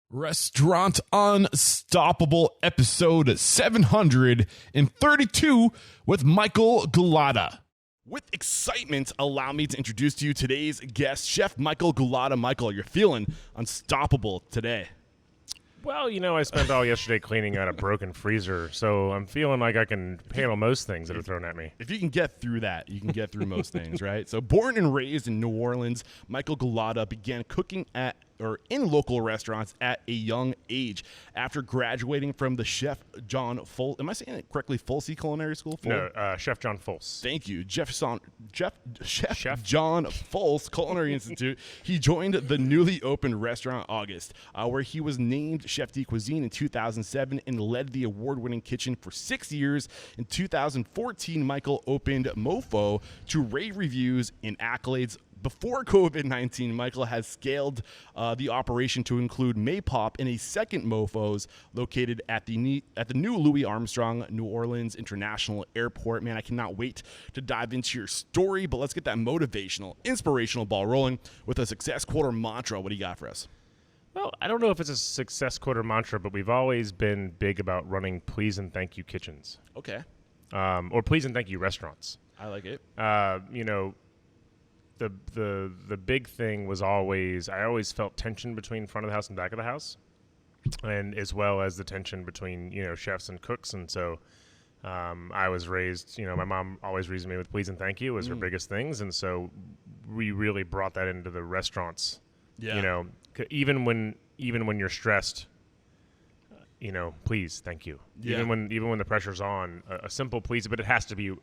Restaurant Unstoppable, episode 732 with Michael Gulotta. With excitement, allow me to introduce to you today's guest, Chef Michael Gulotta. Michael, you're feeling unstoppable today. Well, you know, I spent all yesterday cleaning out a broken freezer, so I'm feeling like I can handle most things that are thrown at me. If you can get through that, you can get through most things, right? So born and raised in New Orleans, Michael Gulotta began cooking in local restaurants at a young age. After graduating from the Chef John Folse, am I saying it correctly? Folse Culinary School? No, Chef John Folse. Thank you, Chef John Folse Culinary Institute. He joined the newly opened restaurant August, where he was named Chef de Cuisine in 2007 and led the award-winning kitchen for 6 years. In 2014, Michael opened Mopho to rave reviews and accolades. Before COVID-19, Michael has scaled the operation to include Maypop and a second Mopho's located at the new Louis Armstrong New Orleans International Airport. Man, I cannot wait to dive into your story, but let's get that motivational, inspirational ball rolling with a success quote or mantra. What do you got for us? Well, I don't know if it's a success quote or mantra, but we've always been big about running please and thank you kitchens. Okay. Or please and thank you restaurants. I like it. You know, the big thing was I always felt tension between front of the house and back of the house, and as well as the tension between, you know, chefs and cooks. And so I was raised, you know, my mom always raised me with please and thank you was her biggest things. And so we really brought that into the restaurants. Yeah. You know, even when you're stressed, you know, please, thank you. Yeah. Even when the pressure's on, a simple please, but it has to be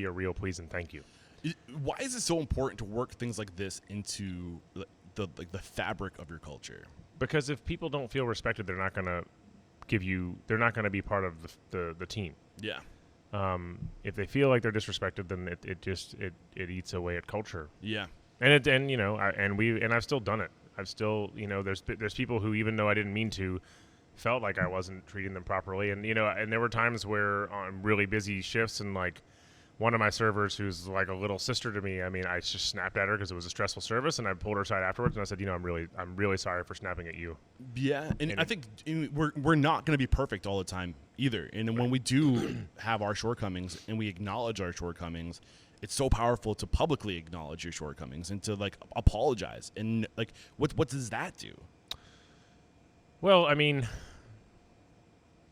a real please and thank you. Why is it so important to work things like this into the fabric of your culture? Because if people don't feel respected, they're not going to be part of the team. Yeah. If they feel like they're disrespected, then it eats away at culture. Yeah. And you know, I've still done it. I've still, you know, there's people who, even though I didn't mean to, felt like I wasn't treating them properly. And, you know, and there were times where on really busy shifts, and like one of my servers, who's like a little sister to me, I mean, I just snapped at her because it was a stressful service, and I pulled her aside afterwards and I said, you know, I'm really sorry for snapping at you. Yeah. And I think we're not going to be perfect all the time either. And when we do have our shortcomings and we acknowledge our shortcomings, it's so powerful to publicly acknowledge your shortcomings and to like apologize. And like, what does that do? Well, I mean,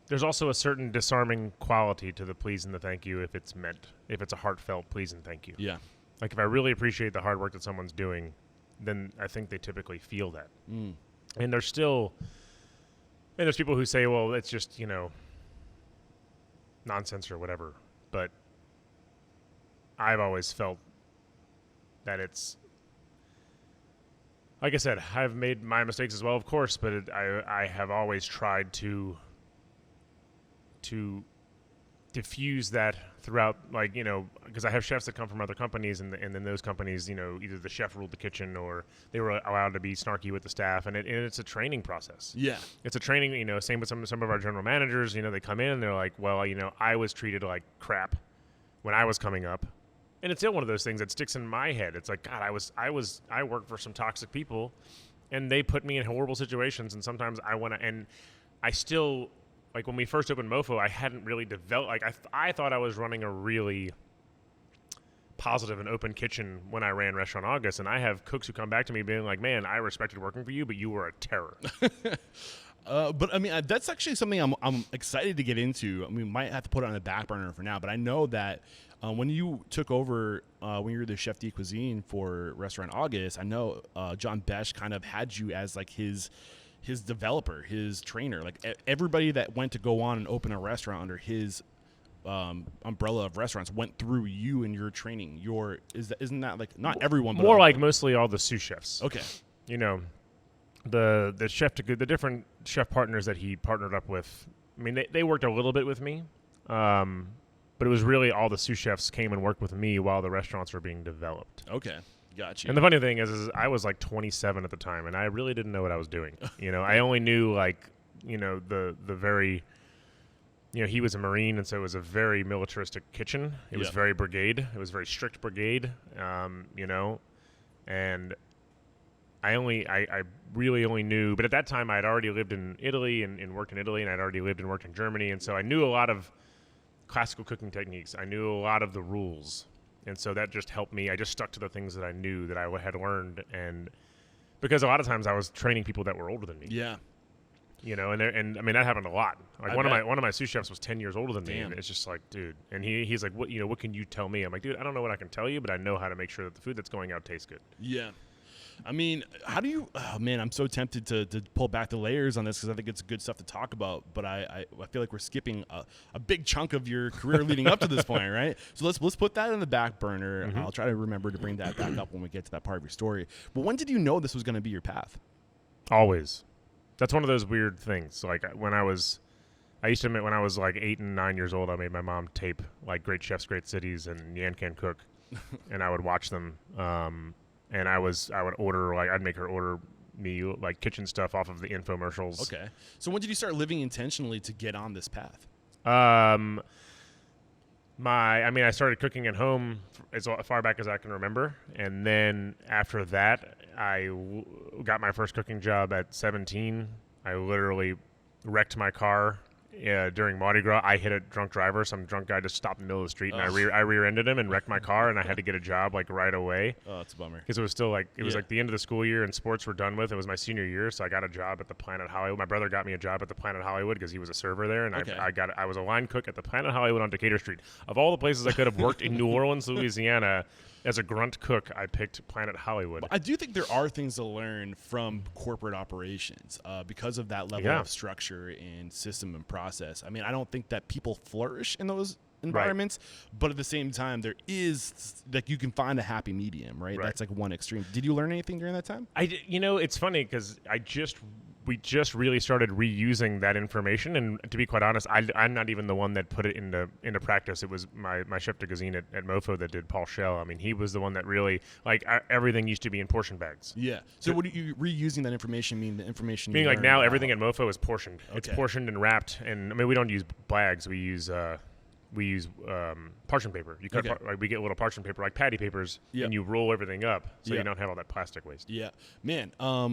there's also a certain disarming quality to the please and the thank you if it's a heartfelt please and thank you. Yeah. Like if I really appreciate the hard work that someone's doing, then I think they typically feel that. And there's people who say, well, it's just, you know, nonsense or whatever. But I've always felt that it's, like I said, I've made my mistakes as well, of course, but I have always tried to diffuse that throughout, like, you know, because I have chefs that come from other companies, and then those companies, you know, either the chef ruled the kitchen or they were allowed to be snarky with the staff, and it's a training process. Yeah. It's a training, you know, same with some of our general managers, you know, they come in and they're like, well, you know, I was treated like crap when I was coming up. And it's still one of those things that sticks in my head. It's like, God, I worked for some toxic people, and they put me in horrible situations. And sometimes I still, like when we first opened Mopho, I hadn't really developed, like I thought I was running a really positive and open kitchen when I ran Restaurant August. And I have cooks who come back to me being like, man, I respected working for you, but you were a terror. But I mean, that's actually something I'm excited to get into. I mean, we might have to put it on the back burner for now, but I know that when you took over, when you were the Chef de Cuisine for Restaurant August, I know John Besh kind of had you as like his developer, his trainer. Like everybody that went to go on and open a restaurant under his umbrella of restaurants went through you and your training. Isn't that like, not everyone, but more like mostly all the sous chefs. Okay, you know. The different chef partners that he partnered up with, I mean, they worked a little bit with me, but it was really all the sous chefs came and worked with me while the restaurants were being developed. Okay, gotcha. And the funny thing is I was like 27 at the time, and I really didn't know what I was doing. You know, I only knew, like, you know, the very, you know, he was a Marine, and so it was a very militaristic kitchen. It was very brigade. It was very strict brigade, you know, and I really only knew, but at that time I had already lived in Italy and worked in Italy, and I'd already lived and worked in Germany, and so I knew a lot of classical cooking techniques. I knew a lot of the rules, and so that just helped me. I just stuck to the things that I knew that I had learned, and because a lot of times I was training people that were older than me. Yeah. You know, and I mean that happened a lot. Like one of my sous chefs was 10 years older than me, Damn. and it's just like, dude. And he's like, what can you tell me? I'm like, dude, I don't know what I can tell you, but I know how to make sure that the food that's going out tastes good. Yeah. I mean, how do you? Oh man, I'm so tempted to pull back the layers on this because I think it's good stuff to talk about. But I feel like we're skipping a big chunk of your career leading up to this point, right? So let's put that in the back burner. Mm-hmm. I'll try to remember to bring that back up when we get to that part of your story. But when did you know this was going to be your path? Always. That's one of those weird things. Like I used to admit when I was like 8 and 9 years old, I made my mom tape like Great Chefs, Great Cities and Yan Can Cook, and I would watch them. And I would order, like I'd make her order me like kitchen stuff off of the infomercials. Okay. So when did you start living intentionally to get on this path? I started cooking at home as far back as I can remember, and then after that, I got my first cooking job at 17. I literally wrecked my car during Mardi Gras. I hit a drunk driver. Some drunk guy just stopped in the middle of the street, and I rear-ended him and wrecked my car, and I had to get a job like right away. Oh, that's a bummer. Because it was still like was like the end of the school year, and sports were done with. It was my senior year, so I got a job at the Planet Hollywood. My brother got me a job at the Planet Hollywood because he was a server there, and I was a line cook at the Planet Hollywood on Decatur Street. Of all the places I could have worked in New Orleans, Louisiana, as a grunt cook, I picked Planet Hollywood. I do think there are things to learn from corporate operations because of that level of structure and system and process. I mean, I don't think that people flourish in those environments, but at the same time, there is like you can find a happy medium, right? That's like one extreme. Did you learn anything during that time? It's funny because we just really started reusing that information, and to be quite honest, I'm not even the one that put it into practice. It was my chef de cuisine at Mopho that did Paul Schell. I mean, he was the one that really everything used to be in portion bags. Yeah. So what do you reusing that information mean? The information meaning like now everything at Mopho is portioned. Okay. It's portioned and wrapped, and I mean we don't use bags. We use parchment paper. You cut we get little parchment paper like patty papers, and you roll everything up so you don't have all that plastic waste. Yeah, man.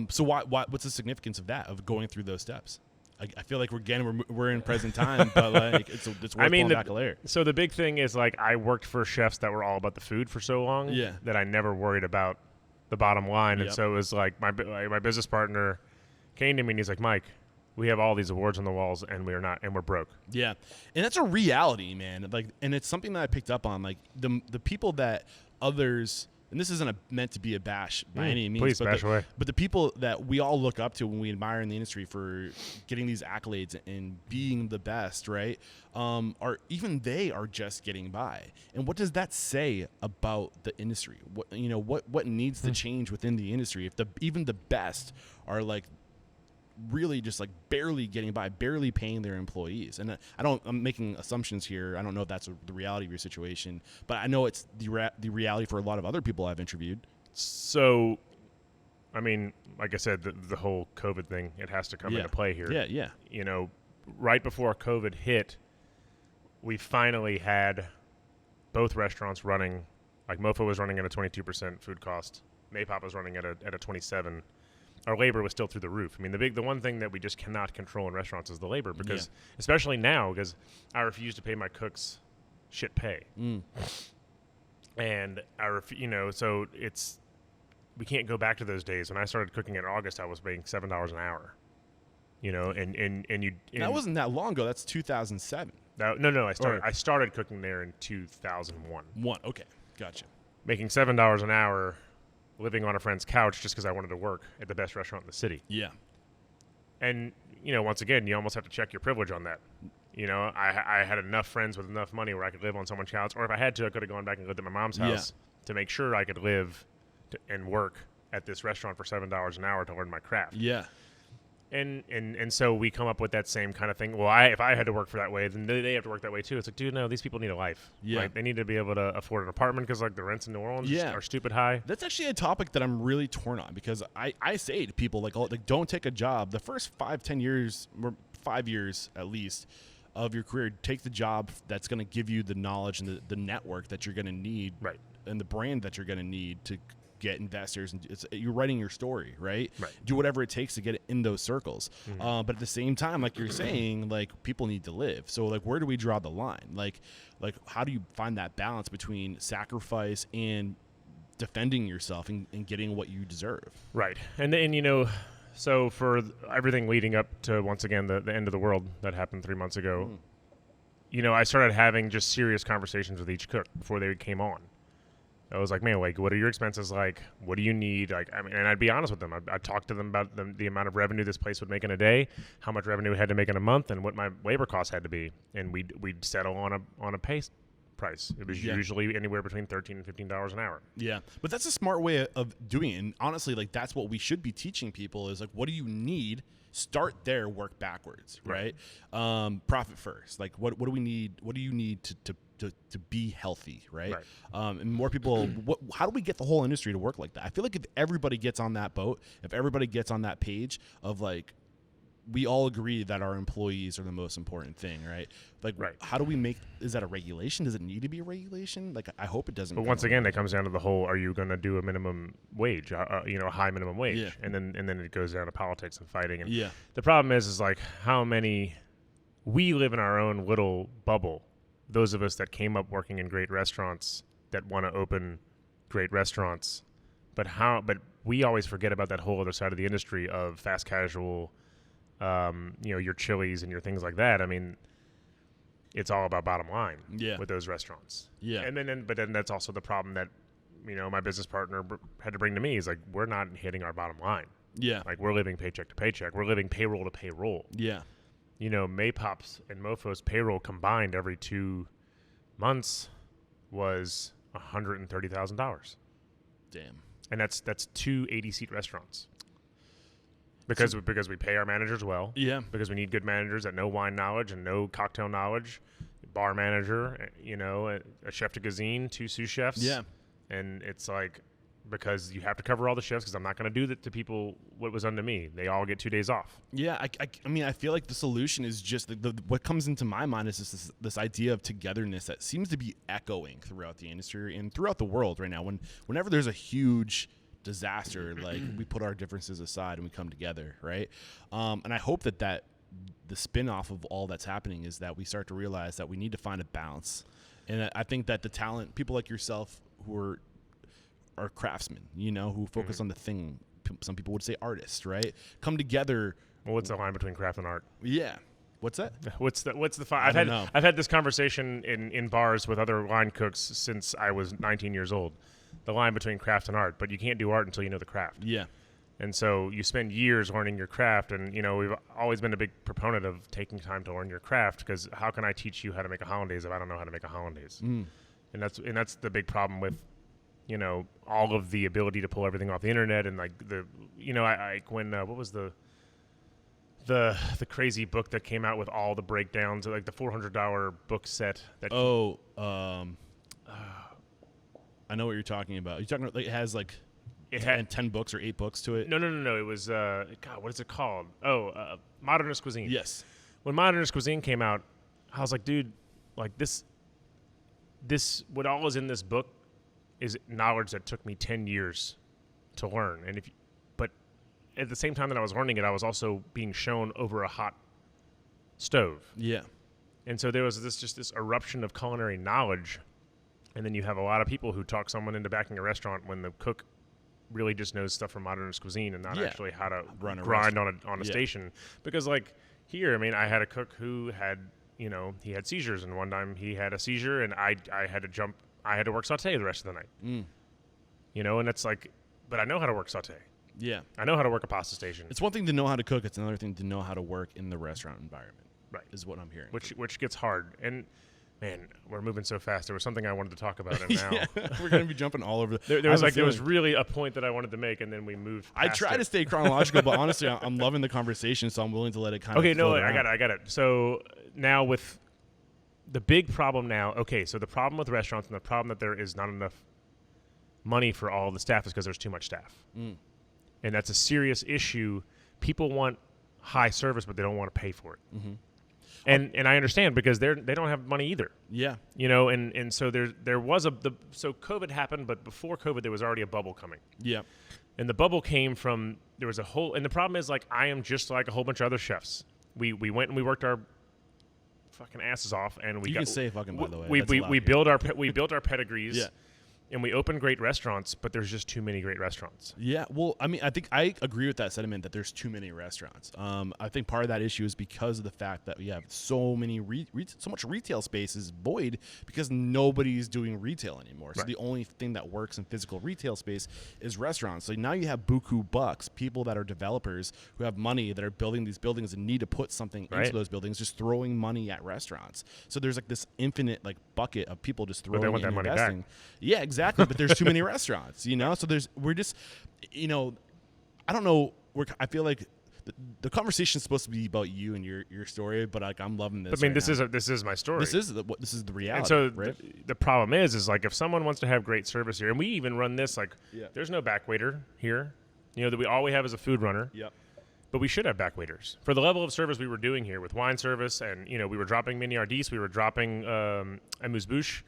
So what's the significance of that, of going through those steps? I feel like we're in present time, but like it's worth pulling back a layer. So the big thing is like I worked for chefs that were all about the food for so long that I never worried about the bottom line, and so it was like my business partner came to me and he's like, Mike, we have all these awards on the walls, and we're broke. Yeah, and that's a reality, man. Like, and it's something that I picked up on. Like the people that others, and this isn't meant to be a bash by any means, please bash away. But the people that we all look up to when we admire in the industry for getting these accolades and being the best, right? They are just getting by. And what does that say about the industry? What needs to change within the industry if even the best are like really just like barely getting by, barely paying their employees? And I'm making assumptions here. I don't know if that's the reality of your situation, but I know it's the reality for a lot of other people I've interviewed. So, I mean, like I said, the whole COVID thing, it has to come into play here. Yeah. Right before COVID hit, we finally had both restaurants running. Like Mopho was running at a 22% food cost. Maypop was running at a 27. Our labor was still through the roof. I mean, the one thing that we just cannot control in restaurants is the labor, because especially now, because I refuse to pay my cooks shit pay, and so we can't go back to those days. When I started cooking in August, I was paying $7 an hour. That wasn't that long ago. That's 2007. No. I started cooking there in 2001. Okay, gotcha. Making $7 an hour, living on a friend's couch just because I wanted to work at the best restaurant in the city. Yeah. And, once again, you almost have to check your privilege on that. I had enough friends with enough money where I could live on someone's couch, or if I had to, I could have gone back and lived at my mom's house to make sure I could live and work at this restaurant for $7 an hour to learn my craft. Yeah. And so we come up with that same kind of thing. Well, if I had to work for that way, then they have to work that way too. It's like, dude, no, these people need a life. Yeah. Like, they need to be able to afford an apartment because like the rents in New Orleans are stupid high. That's actually a topic that I'm really torn on, because I say to people like don't take a job. The first 5-10 years, or 5 years at least, of your career, take the job that's going to give you the knowledge and the network that you're going to need, right, and the brand that you're going to need to get investors, and you're writing your story, right? Right. Do whatever it takes to get it in those circles. But at the same time, like you're saying, like people need to live. So like, where do we draw the line? Like how do you find that balance between sacrifice and defending yourself and getting what you deserve? Right. And so for everything leading up to, once again, the end of the world that happened 3 months ago, I started having just serious conversations with each cook before they came on. I was like, man, like, what are your expenses like? What do you need? Like, I mean, and I'd be honest with them. I'd talk to them about the amount of revenue this place would make in a day, how much revenue it had to make in a month, and what my labor costs had to be. And we'd settle on a pay price. It was usually anywhere between $13 and $15 an hour. Yeah, but that's a smart way of doing it. And honestly, like that's what we should be teaching people is like, what do you need? Start there, work backwards, right? Profit first. Like, what do we need? What do you need to be healthy, right? And more people. How do we get the whole industry to work like that? I feel like if everybody gets on that boat, if everybody gets on that page of like, we all agree that our employees are the most important thing, right? Like, how do we make? Is that a regulation? Does it need to be a regulation? Like, I hope it doesn't. But once again, it comes down to the whole: are you going to do a minimum wage? A high minimum wage, and then it goes down to politics and fighting. And the problem is like how many we live in our own little bubble. Those of us that came up working in great restaurants that want to open great restaurants, but we always forget about that whole other side of the industry of fast casual. Your Chili's and your things like that. I mean, it's all about bottom line with those restaurants. But then that's also the problem that, my business partner had to bring to me is like, we're not hitting our bottom line. Like we're living paycheck to paycheck. We're living payroll to payroll. Maypop's and Mopho's payroll combined every 2 months was $130,000. Damn. And that's 2 80-seat restaurants. Because we pay our managers well. Because we need good managers that know wine knowledge and know cocktail knowledge. Bar manager, a chef de cuisine, 2 sous chefs. And it's like, because you have to cover all the chefs, because I'm not going to do that to people what was unto me. They all get 2 days off. I mean, I feel like the solution is just what comes into my mind is just this idea of togetherness that seems to be echoing throughout the industry and throughout the world right now. Whenever there's a huge disaster, like we put our differences aside and we come together, right? And I hope that the spin-off of all that's happening is that we start to realize that we need to find a balance. And I think that the talent, people like yourself who are craftsmen, who focus on the thing, some people would say artists, right? Come together. Well, what's the line between craft and art? What's that? What's the fine? I've had this conversation in bars with other line cooks since I was 19 years old. The line between craft and art, but you can't do art until you know the craft. And so you spend years learning your craft, and we've always been a big proponent of taking time to learn your craft, because how can I teach you how to make a hollandaise if I don't know how to make a hollandaise? And that's the big problem with all of the ability to pull everything off the internet, and like what was the crazy book that came out with all the breakdowns, like the $400 book set that I know what you're talking about. You're talking about like, it had 10 books or 8 books to it? No. It was, what is it called? Modernist Cuisine. Yes. When Modernist Cuisine came out, I was like, dude, like this, what all is in this book is knowledge that took me 10 years to learn. But at the same time that I was learning it, I was also being shown over a hot stove. And so there was this eruption of culinary knowledge. And then you have a lot of people who talk someone into backing a restaurant when the cook really just knows stuff from Modernist Cuisine and not actually how to grind on a station. Because like here, I mean, I had a cook who had, he had seizures, and one time he had a seizure, and I had to work sauté the rest of the night. And it's like, but I know how to work sauté. I know how to work a pasta station. It's one thing to know how to cook. It's another thing to know how to work in the restaurant environment. Right. Is what I'm hearing. Which gets hard. And man, we're moving so fast. There was something I wanted to talk about, and now we're going to be jumping all over. There was really a point that I wanted to make, and then we moved. I try to stay chronological, but honestly, I'm loving the conversation, so I'm willing to let it kind of. Okay, no, I got it. So now with the big problem now, so the problem with restaurants and the problem that there is not enough money for all the staff is because there's too much staff, and that's a serious issue. People want high service, but they don't want to pay for it. And I understand because they don't have money either. Yeah. And so there was so COVID happened, but before COVID there was already a bubble coming. Yeah. And the bubble came from and the problem is like I am just like a whole bunch of other chefs. We went and we worked our fucking asses off, and you can say fucking, by the way. We built our pedigrees. Yeah. And we open great restaurants, but there's just too many great restaurants. Yeah, well, I mean, I think I agree with that sentiment that there's too many restaurants. I think part of that issue is because of the fact that we have so many so much retail space is void because nobody's doing retail anymore. So the only thing that works in physical retail space is restaurants. So now you have buku bucks, people that are developers who have money that are building these buildings and need to put something into those buildings, just throwing money at restaurants. So there's like this infinite like bucket of people just throwing but they want that money investing. back. Yeah, exactly. But there's too many restaurants, So we're just, I don't know. I feel like the conversation is supposed to be about you and your story, but like I'm loving this. But, I mean, this is my story. This is the reality. And so right? the problem is like if someone wants to have great service here, and we even run this like there's no back waiter here, that all we have is a food runner. Yep. But we should have back waiters for the level of service we were doing here with wine service, and we were dropping miniardis, we were dropping amuse-bouche.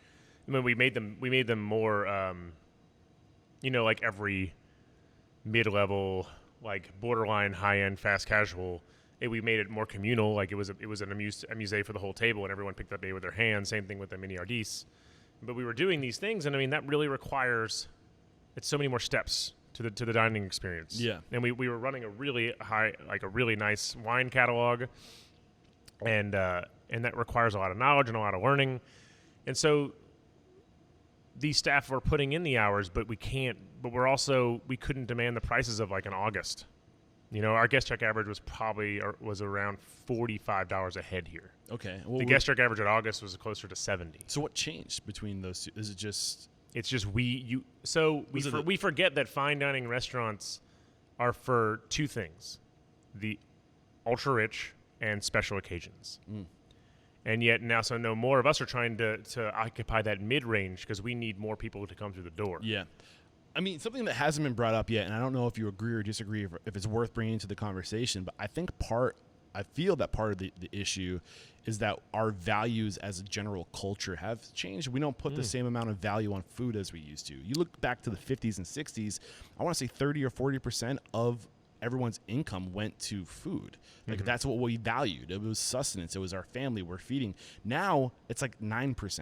I mean, we made them more, like every mid-level, like borderline high-end fast casual. We made it more communal, like it was an amuse for the whole table, and everyone picked up with their hands. Same thing with the miniardis. But we were doing these things, and I mean that really requires it's so many more steps to the dining experience. Yeah, and we were running a really nice wine catalog, and that requires a lot of knowledge and a lot of learning, and so. These staff were putting in the hours, but we couldn't demand the prices of like an August. Our guest check average was around $45 a head here. Okay. Well, the guest check average at August was closer to 70. So what changed between those two? Is it just? It's just we forget that fine dining restaurants are for two things: the ultra rich and special occasions. Mm. And yet now, so no more of us are trying to occupy that mid-range because we need more people to come through the door. Yeah. I mean, something that hasn't been brought up yet, and I don't know if you agree or disagree if it's worth bringing to the conversation, but I feel that part of the issue is that our values as a general culture have changed. We don't put the same amount of value on food as we used to. You look back to the 50s and 60s, I want to say 30 or 40% of everyone's income went to food. Like that's what we valued. It was sustenance. It was our family we're feeding. Now it's like 9%.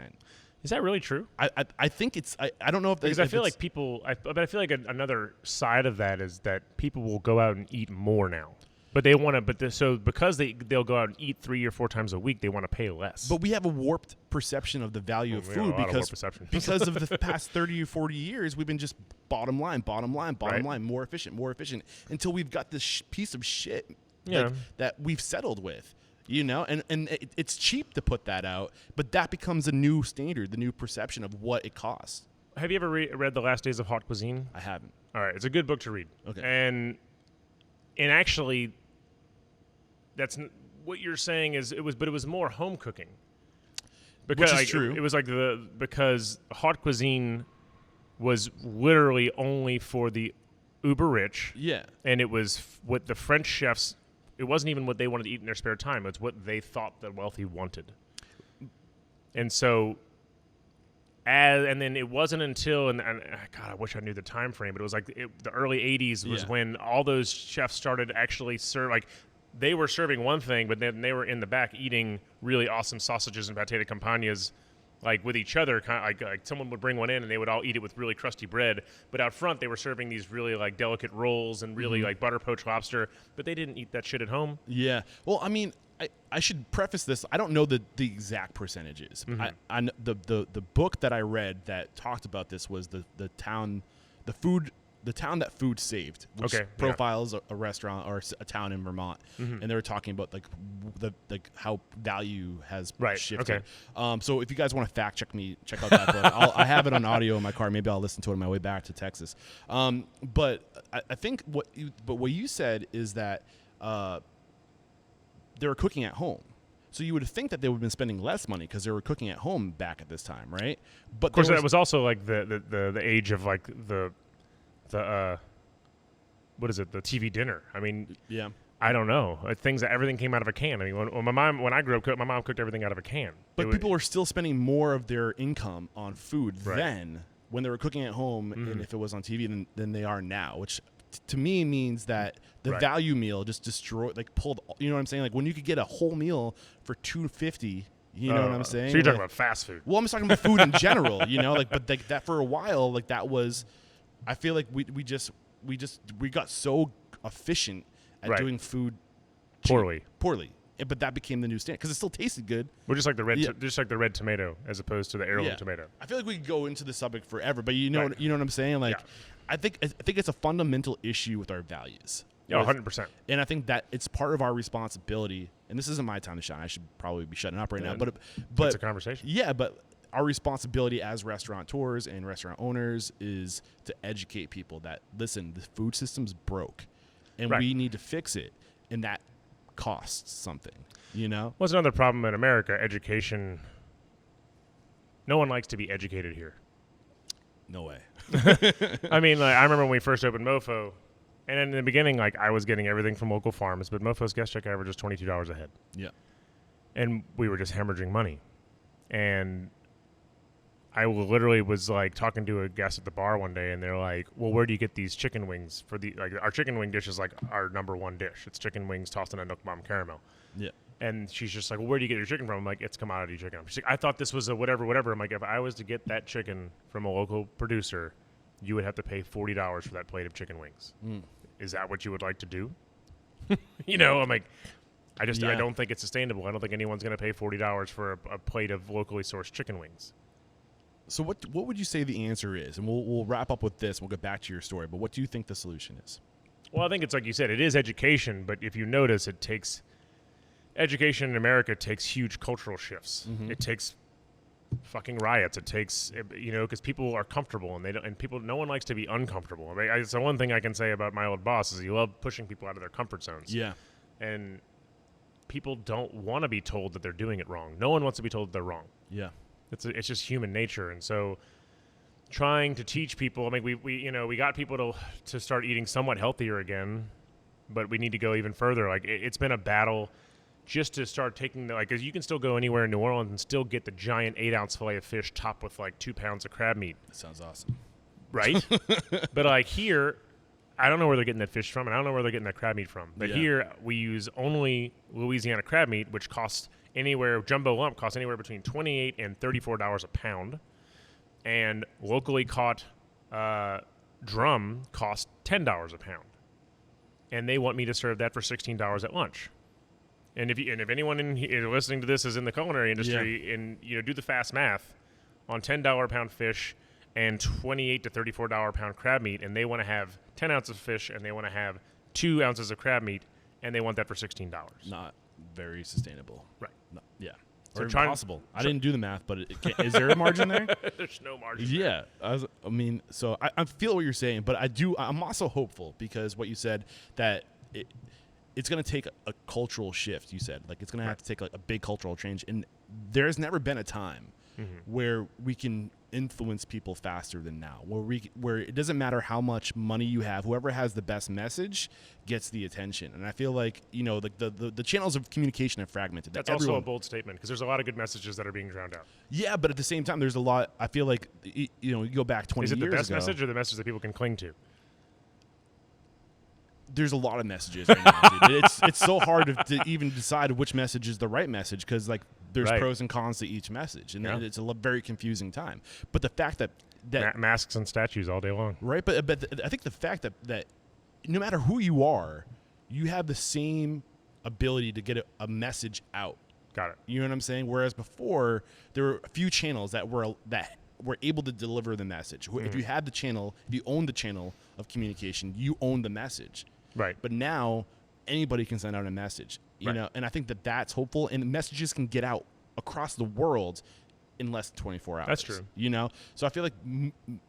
Is that really true? I think it's. I don't know if because I feel like people. But I feel like another side of that is that people will go out and eat more now. But they want to. So because they'll go out and eat 3 or 4 times a week, they want to pay less. But we have a warped perception of the value of food because of the past 30 or 40 years, we've been just bottom line, more efficient until we've got this piece of shit that we've settled with. And it's cheap to put that out, but that becomes a new standard, the new perception of what it costs. Have you ever read The Last Days of Haute Cuisine? I haven't. All right, it's a good book to read. Okay. And actually, that's what you're saying is it was more home cooking. Because which is true. It was like because haute cuisine was literally only for the uber rich. Yeah. And it was what the French chefs. It wasn't even what they wanted to eat in their spare time. It's what they thought the wealthy wanted. And so, and then it wasn't until, and God, I wish I knew the time frame, but it was like the early 80s was when all those chefs started actually they were serving one thing, but then they were in the back eating really awesome sausages and pâté de campagnes, like with each other, kind of like someone would bring one in and they would all eat it with really crusty bread. But out front, they were serving these really like delicate rolls and really like butter poached lobster. But they didn't eat that shit at home. Yeah. Well, I mean, I should preface this. I don't know the exact percentages. Mm-hmm. The book that I read that talked about this was the town that food saved, which profiles a restaurant or a town in Vermont, and they were talking about like how value has shifted. Okay. So if you guys want to fact check me, check out that book. I have it on audio in my car. Maybe I'll listen to it on my way back to Texas. But I think what you said is that they were cooking at home. So you would think that they would have been spending less money because they were cooking at home back at this time, right? But of course, that was also like the age of like the what is it? The TV dinner. I mean, I don't know. Everything came out of a can. I mean, when I grew up, my mom cooked everything out of a can. But people were still spending more of their income on food then when they were cooking at home, and if it was on TV, than they are now, which to me means that the value meal just destroyed, pulled. You know what I'm saying? Like when you could get a whole meal for $2.50. You know what I'm saying? So you're talking about fast food. Well, I'm just talking about food in general. But that for a while, that was. I feel like we got so efficient at doing food poorly, but that became the new standard because it still tasted good. We're just like the red tomato as opposed to the heirloom tomato. I feel like we could go into the subject forever, but you know what I'm saying? I think it's a fundamental issue with our values. Yeah, 100%. And I think that it's part of our responsibility. And this isn't my time to shine. I should probably be shutting up right now. But it's a conversation. Yeah, but our responsibility as restaurateurs and restaurant owners is to educate people that, listen, the food system's broke and we need to fix it. And that costs something, What's another problem in America? Education. No one likes to be educated here. No way. I mean, I remember when we first opened Mopho, and in the beginning, I was getting everything from local farms, but Mofo's guest check average was $22 a head. Yeah. And we were just hemorrhaging money. And I literally was talking to a guest at the bar one day, and they're like, well, where do you get these chicken wings for our chicken wing dish is our number one dish. It's chicken wings tossed in a Nook Bomb caramel. Yeah. And she's just like, well, where do you get your chicken from? I'm like, it's commodity chicken. She's like, I thought this was a whatever. I'm like, if I was to get that chicken from a local producer, you would have to pay $40 for that plate of chicken wings. Is that what you would like to do? I'm like, I don't think it's sustainable. I don't think anyone's going to pay $40 for a plate of locally sourced chicken wings. So what would you say the answer is? And we'll wrap up with this. We'll get back to your story. But what do you think the solution is? Well, I think it's like you said, it is education. But if you notice, education in America takes huge cultural shifts. It takes fucking riots. It takes, because people are comfortable no one likes to be uncomfortable. I mean, so one thing I can say about my old boss is he loved pushing people out of their comfort zones. Yeah. And people don't want to be told that they're doing it wrong. No one wants to be told that they're wrong. Yeah. It's just human nature. And so trying to teach people, I mean, we got people to start eating somewhat healthier again, but we need to go even further. It's been a battle just to start taking because you can still go anywhere in New Orleans and still get the giant 8-ounce fillet of fish topped with 2 pounds of crab meat. That sounds awesome. Right? But here, I don't know where they're getting that fish from, and I don't know where they're getting that crab meat from. But here, we use only Louisiana crab meat, which costs jumbo lump costs anywhere between $28 and $34 a pound. And locally caught drum costs $10 a pound. And they want me to serve that for $16 at lunch. And if anyone listening to this is in the culinary industry, and do the fast math on $10 a pound fish and $28 to $34 a pound crab meat, and they want to have 10 ounces of fish and they want to have 2 ounces of crab meat, and they want that for $16. Not very sustainable. Right. No, yeah. So or impossible. I didn't do the math, but is there a margin there? There's no margin. Yeah. So I feel what you're saying, but I'm also hopeful because what you said that it's going to take a cultural shift. You said it's going to have to take a big cultural change, and there's never been a time where we can influence people faster than now. Where it doesn't matter how much money you have, whoever has the best message gets the attention. And I feel like the channels of communication are fragmented. That's also a bold statement because there's a lot of good messages that are being drowned out. Yeah, but at the same time, there's a lot. I feel like you go back 20 years ago. Is it the best message or the message that people can cling to? There's a lot of messages right now, dude. It's so hard to even decide which message is the right message because there's pros and cons to each message, and it's a very confusing time. But the fact that masks and statues all day long, right? But I think the fact that no matter who you are, you have the same ability to get a message out. Got it. You know what I'm saying? Whereas before, there were a few channels that were able to deliver the message. If you had the channel, if you owned the channel of communication, you owned the message. Right. But now anybody can send out a message, you know, and I think that's hopeful, and messages can get out across the world in less than 24 hours. That's true. You know? So I feel like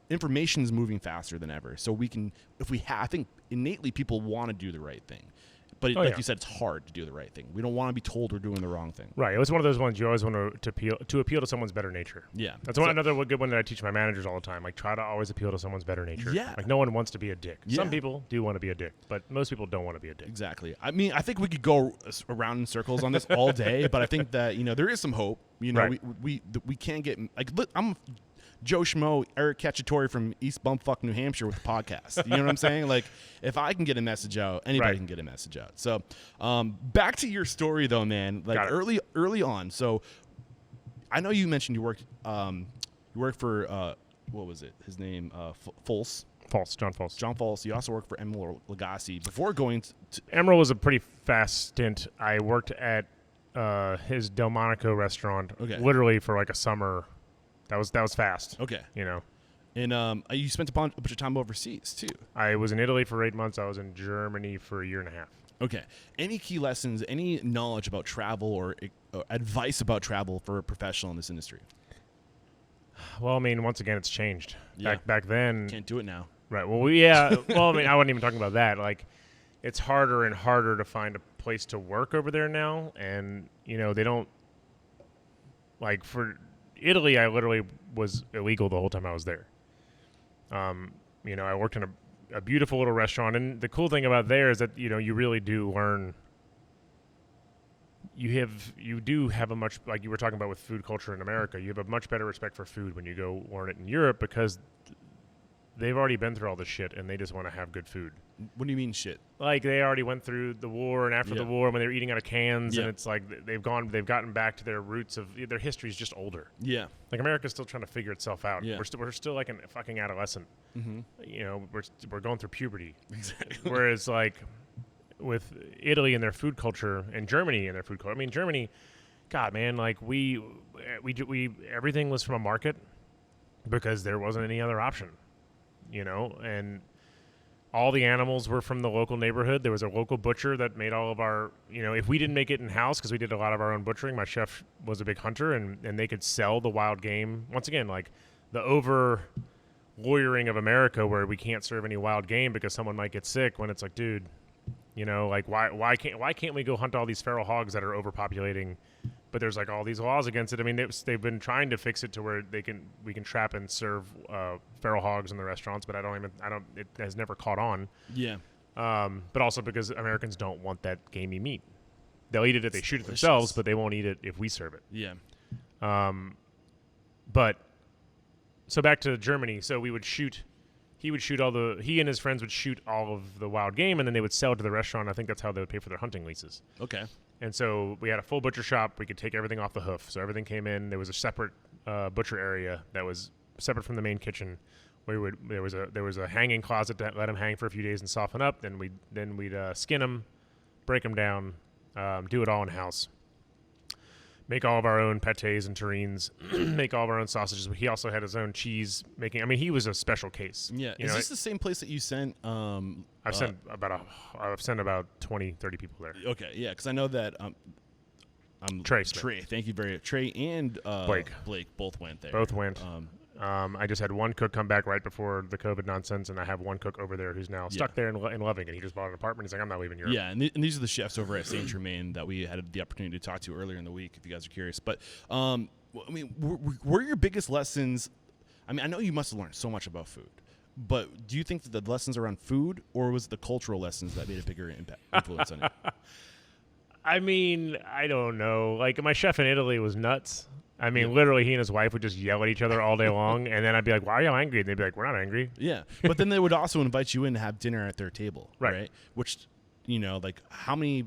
information is moving faster than ever. So I think innately people want to do the right thing. But like you said, it's hard to do the right thing. We don't want to be told we're doing the wrong thing. Right. It was one of those ones you always want to appeal to someone's better nature. Yeah. That's another good one that I teach my managers all the time. Like, try to always appeal to someone's better nature. Yeah. Like, no one wants to be a dick. Yeah. Some people do want to be a dick, but most people don't want to be a dick. Exactly. I mean, I think we could go around in circles on this all day, but I think that, there is some hope. Right. We can't get, like, I'm Joe Schmo, Eric Cacciatore from East Bumfuck, New Hampshire with the podcast. You know what I'm saying? Like, if I can get a message out, anybody can get a message out. So, back to your story though, man. Like early on. So, I know you mentioned you worked for what was it? His name Folse. John Folse. John Folse. You also worked for Emeril Lagasse before going to Emeril was a pretty fast stint. I worked at his Delmonico restaurant literally for like a summer. That was fast. Okay. And you spent a bunch of time overseas too. I was in Italy for 8 months. I was in Germany for a year and a half. Okay. Any key lessons, any knowledge about travel or advice about travel for a professional in this industry? Well, I mean, once again, it's changed. Yeah. Back then. Can't do it now. Right. Well, well, I mean, I wasn't even talking about that. Like, it's harder and harder to find a place to work over there now. And, they don't, like, for Italy, I literally was illegal the whole time I was there. I worked in a beautiful little restaurant, and the cool thing about there is that you really do learn. You do have a much, like you were talking about with food culture in America, you have a much better respect for food when you go learn it in Europe because they've already been through all this shit and they just want to have good food. What do you mean shit? Like they already went through the war and after the war when they were eating out of cans and it's like they've gotten back to their roots of their history is just older. Yeah. Like America's still trying to figure itself out. Yeah. We're still like a fucking adolescent. Mm-hmm. We're going through puberty. Exactly. Whereas like with Italy and their food culture and Germany and their food culture. I mean Germany, God man, like we everything was from a market because there wasn't any other option. And all the animals were from the local neighborhood. There was a local butcher that made all of our, if we didn't make it in-house, because we did a lot of our own butchering, my chef was a big hunter, and they could sell the wild game. Once again, like the over-lawyering of America where we can't serve any wild game because someone might get sick when it's like, dude, like why can't we go hunt all these feral hogs that are overpopulating? But there's like all these laws against it. I mean, they've been trying to fix it to where we can trap and serve feral hogs in the restaurants, but it has never caught on. Yeah. But also because Americans don't want that gamey meat. They'll eat it if they shoot it themselves, but they won't eat it if we serve it. Yeah. But so back to Germany. So he and his friends would shoot all of the wild game and then they would sell it to the restaurant. I think that's how they would pay for their hunting leases. Okay. And so we had a full butcher shop. We could take everything off the hoof. So everything came in. There was a separate butcher area that was separate from the main kitchen. There was a hanging closet that let them hang for a few days and soften up. Then we'd skin them, break them down, do it all in house. Make all of our own patés and terrines. Make all of our own sausages. He also had his own cheese making. I mean, he was a special case. Yeah. Is this the same place that you sent? I've sent about 20, 30 people there. Okay. Yeah, because I know that Trey. Thank you very much. Trey and Blake both went there. Both went. I just had one cook come back right before the COVID nonsense, and I have one cook over there who's now stuck there and loving it. He just bought an apartment. He's like, I'm not leaving Europe. Yeah, and these are the chefs over at Saint Germain that we had the opportunity to talk to earlier in the week, if you guys are curious. But, I mean, were your biggest lessons – I mean, I know you must have learned so much about food, but do you think that the lessons around food or was it the cultural lessons that made a bigger influence on you? I mean, I don't know. Like, my chef in Italy was nuts. I mean, literally, he and his wife would just yell at each other all day long, and then I'd be like, why are you angry? And they'd be like, we're not angry. Yeah, but then they would also invite you in to have dinner at their table, right? Which, like, how many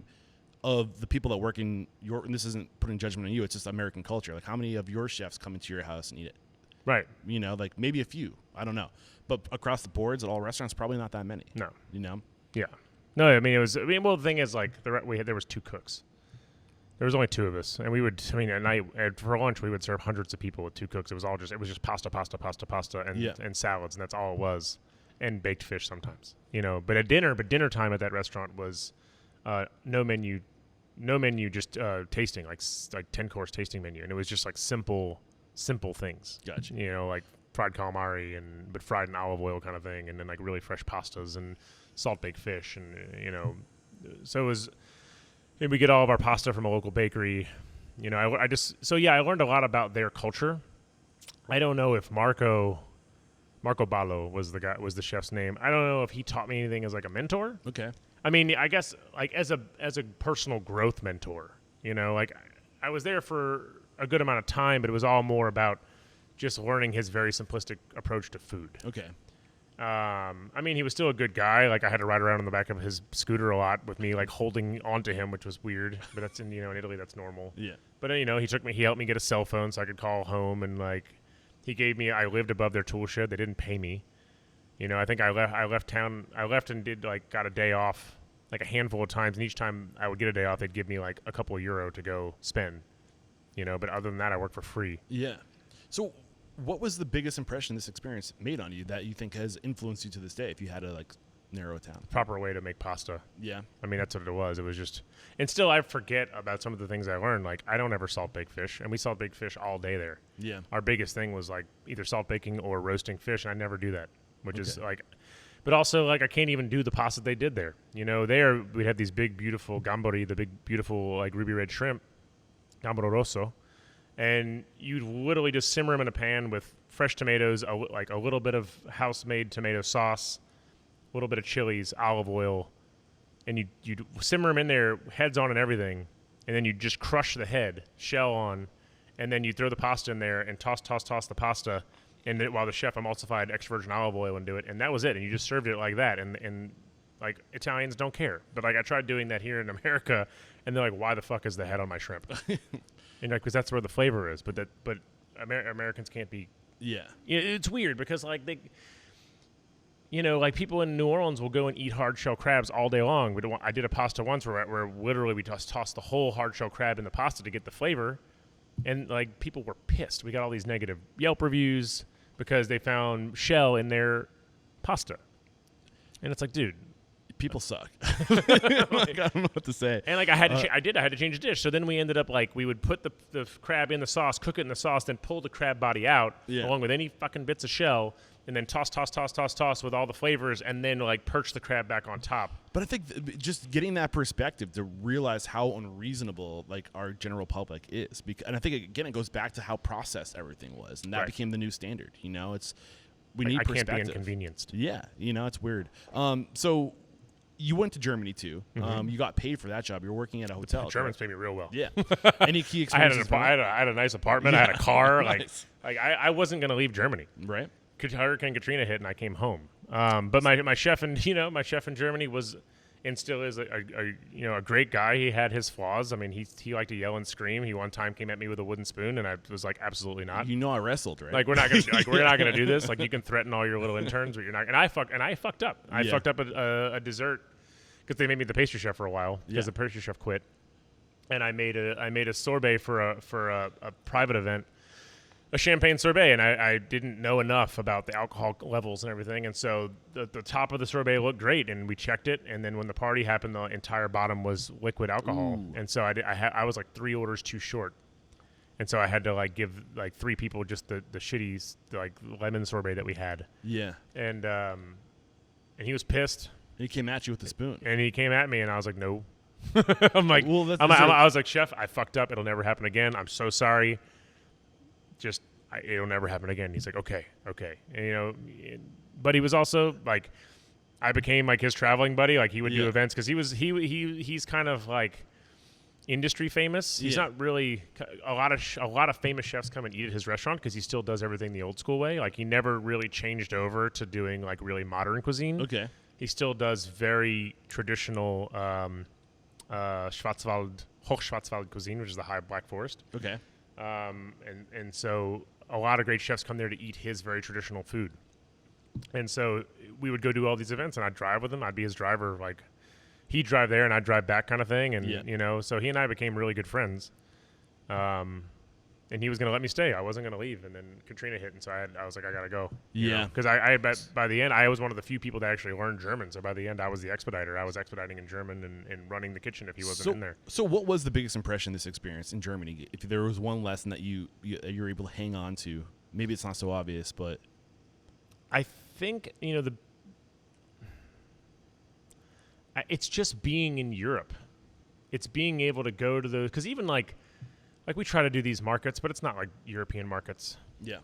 of the people that work in your – and this isn't putting judgment on you, it's just American culture. Like, how many of your chefs come into your house and eat it? Right. Like, maybe a few. I don't know. But across the boards at all restaurants, probably not that many. No. Yeah. No, I mean, well, the thing is, like, there was two cooks. There was only two of us, and we would. I mean, at night for lunch, we would serve hundreds of people with two cooks. It was just pasta, and salads, and that's all it was, and baked fish sometimes. But at dinner time at that restaurant was no menu, just tasting, like 10-course tasting menu, and it was just like simple things. Gotcha. Like fried calamari but fried in olive oil kind of thing, and then like really fresh pastas and salt baked fish, and so it was. And we get all of our pasta from a local bakery. You know, I learned a lot about their culture. I don't know if Marco Ballo was the chef's name. I don't know if he taught me anything as like a mentor. Okay. I mean, I guess like as a personal growth mentor, you know, like I was there for a good amount of time, but it was all more about just learning his very simplistic approach to food. Okay. I mean, he was still a good guy. Like I had to ride around on the back of his scooter a lot with me, like holding onto him, which was weird, but that's in Italy, that's normal. Yeah. But he helped me get a cell phone so I could call home, and like I lived above their tool shed. They didn't pay me. You know, I think I left town and got a day off like a handful of times, and each time I would get a day off, they'd give me like a couple of euro to go spend, you know, but other than that, I worked for free. Yeah. So what was the biggest impression this experience made on you that you think has influenced you to this day, if you had to like narrow it down? Proper way to make pasta. Yeah. I mean, that's what it was. It was just, and still I forget about some of the things I learned. Like I don't ever salt bake fish, and we salt bake fish all day there. Yeah. Our biggest thing was like either salt baking or roasting fish, and I never do that, which is like, but also like I can't even do the pasta they did there. You know, we'd have these big, beautiful gamberi, the big, beautiful like ruby red shrimp, gambero rosso. And you'd literally just simmer them in a pan with fresh tomatoes, like a little bit of house-made tomato sauce, a little bit of chilies, olive oil, and you'd simmer them in there, heads on and everything, and then you'd just crush the head, shell on, and then you'd throw the pasta in there and toss the pasta, and while the chef emulsified extra virgin olive oil into it, and that was it, and you just served it like that, and like Italians don't care, but like I tried doing that here in America, and they're like, why the fuck is the head on my shrimp? And because that's where the flavor is, but Americans can't be. Yeah, it's weird because like they, you know, like people in New Orleans will go and eat hard shell crabs all day long. I did a pasta once where literally we just tossed the whole hard shell crab in the pasta to get the flavor, and like people were pissed. We got all these negative Yelp reviews because they found shell in their pasta, and it's like, dude. People suck. Like, I don't know what to say. And like I had to change the dish. So then we ended up like we would put the crab in the sauce, cook it in the sauce, then pull the crab body out along with any fucking bits of shell, and then toss with all the flavors, and then like perch the crab back on top. But I think just getting that perspective to realize how unreasonable like our general public is, and I think again it goes back to how processed everything was, and that became the new standard. You know, we need perspective. I can't be inconvenienced. Yeah, you know, it's weird. So. You went to Germany too. Mm-hmm. You got paid for that job. You were working at a hotel. The Germans pay me real well. Yeah. Any key experiences? I had a nice apartment. Yeah. I had a car. Nice. Like I wasn't going to leave Germany. Right. Hurricane Katrina hit and I came home. But my chef in Germany was and still is a great guy. He had his flaws. I mean, he liked to yell and scream. He one time came at me with a wooden spoon, and I was like, absolutely not. You know, I wrestled, right? Like we're not gonna do this. Like you can threaten all your little interns, but you're not. And I fucked up. I fucked up a dessert because they made me the pastry chef for a while because the pastry chef quit, and I made a sorbet for a private event. A champagne sorbet, and I didn't know enough about the alcohol levels and everything, and so the top of the sorbet looked great, and we checked it, and then when the party happened, the entire bottom was liquid alcohol. Ooh. And so I was like 3 orders too short, and so I had to like give like 3 people just the shitty like lemon sorbet that we had. Yeah. And he was pissed. He came at you with the spoon. And he came at me, and I was like, no. I'm like, I was like, chef, I fucked up. It'll never happen again. I'm so sorry. Just it'll never happen again. He's like, okay. And, but he was also like, I became like his traveling buddy. Like he would do events because he's kind of like industry famous. He's not really a lot of famous chefs come and eat at his restaurant because he still does everything the old school way. Like he never really changed over to doing like really modern cuisine. Okay, he still does very traditional Hochschwarzwald cuisine, which is the high Black Forest. Okay. And so a lot of great chefs come there to eat his very traditional food. And so we would go do all these events, and I'd drive with him. I'd be his driver. Like he'd drive there and I'd drive back kind of thing. And, so he and I became really good friends. And he was going to let me stay. I wasn't going to leave. And then Katrina hit. And so I was like, I got to go. Yeah. Because by the end, I was one of the few people that actually learned German. So by the end, I was the expediter. I was expediting in German and running the kitchen if he wasn't in there. So what was the biggest impression of this experience in Germany? If there was one lesson that you were able to hang on to, maybe it's not so obvious, but I think, it's just being in Europe. It's being able to go to those, because even like we try to do these markets, but it's not like European markets. Yeah.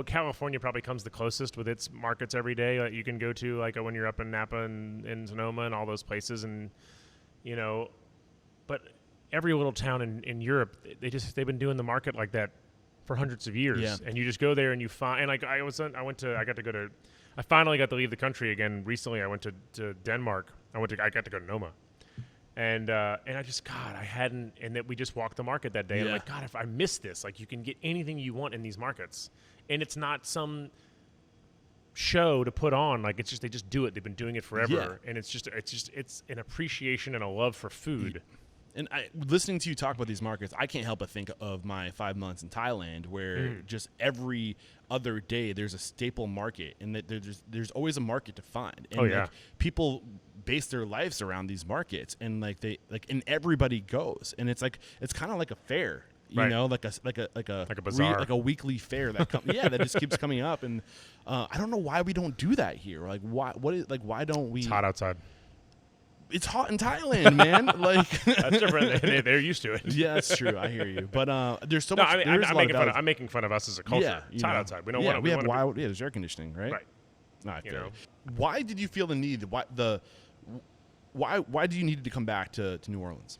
California probably comes the closest with its markets every day that you can go to, like when you're up in Napa and Sonoma and all those places, and but every little town in Europe, they've been doing the market like that for hundreds of years. Yeah. And you just go there and you find, and like I finally got to leave the country again recently. I went to Denmark. I got to go to Noma. And I just, God, I hadn't, and that we just walked the market that day. And I'm like, God, if I miss this, like you can get anything you want in these markets. And it's not some show to put on. Like they just do it. They've been doing it forever. Yeah. And it's an appreciation and a love for food. And listening to you talk about these markets, I can't help but think of my 5 months in Thailand, where just every other day there's a staple market, and that there's always a market to find. And people base their lives around these markets, and and everybody goes, and it's kind of like a fair, you know, like a bazaar, like a weekly fair that that just keeps coming up. And I don't know why we don't do that here. Like why don't we? It's hot outside. It's hot in Thailand, man. Like that's different. They're used to it. Yeah, that's true. I hear you. But there's so much. I'm making fun of us as a culture. Yeah, it's hot outside. We don't want to. We have wild. Yeah, there's air conditioning, right? Right. Not fair. Why did you feel the need? Why do you need to come back to New Orleans?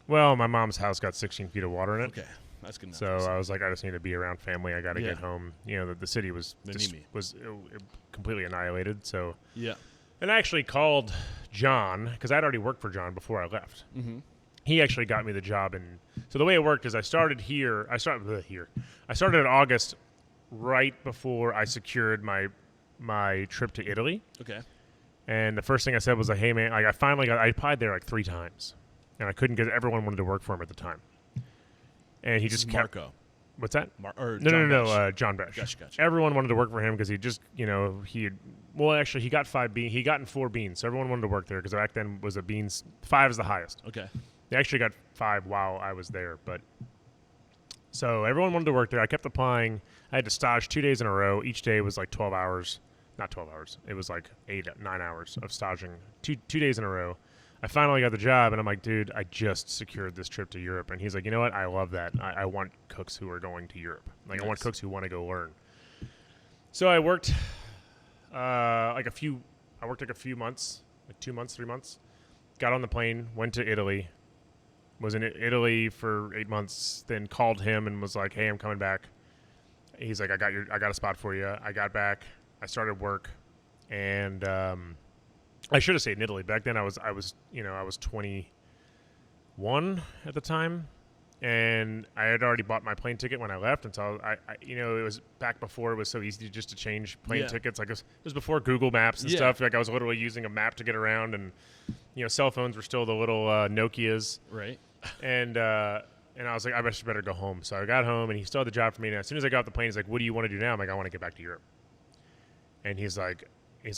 Well, my mom's house got 16 feet of water in it. Okay, that's good enough. So I was like, I just need to be around family. I got to get home. The city was completely annihilated. So yeah. And I actually called John, because I'd already worked for John before I left. Mm-hmm. He actually got me the job. So the way it worked is I started in August, right before I secured my trip to Italy. Okay. And the first thing I said was like, hey, man, I applied there like 3 times. And I couldn't get, everyone wanted to work for him at the time. And he just kept. Marco. What's that? John Besh. Gotcha. Everyone wanted to work for him because he just, he got 5 beans. He got 4 beans, so everyone wanted to work there because back then was 5 is the highest. Okay. They actually got 5 while I was there, but so everyone wanted to work there. I kept applying. I had to stage 2 days in a row. Each day was like 12 hours. Not 12 hours. It was like 9 hours of staging 2 days in a row. I finally got the job, and I'm like, dude, I just secured this trip to Europe. And he's like, you know what? I love that. I want cooks who are going to Europe. Like, nice. I want cooks who want to go learn. So I worked like a few months, like 2 months, 3 months. Got on the plane, went to Italy. Was in Italy for 8 months. Then called him and was like, hey, I'm coming back. He's like, I got a spot for you. I got back. I started work, and I should have stayed in Italy. Back then I was 21 at the time, and I had already bought my plane ticket when I left. And so it was back before it was so easy just to change plane tickets. Like it was before Google Maps and stuff. Like I was literally using a map to get around, and cell phones were still the little Nokias. Right. And I was like, I better go home. So I got home, and he still had the job for me. And as soon as I got off the plane, he's like, what do you want to do now? I'm like, I want to get back to Europe. And he's like,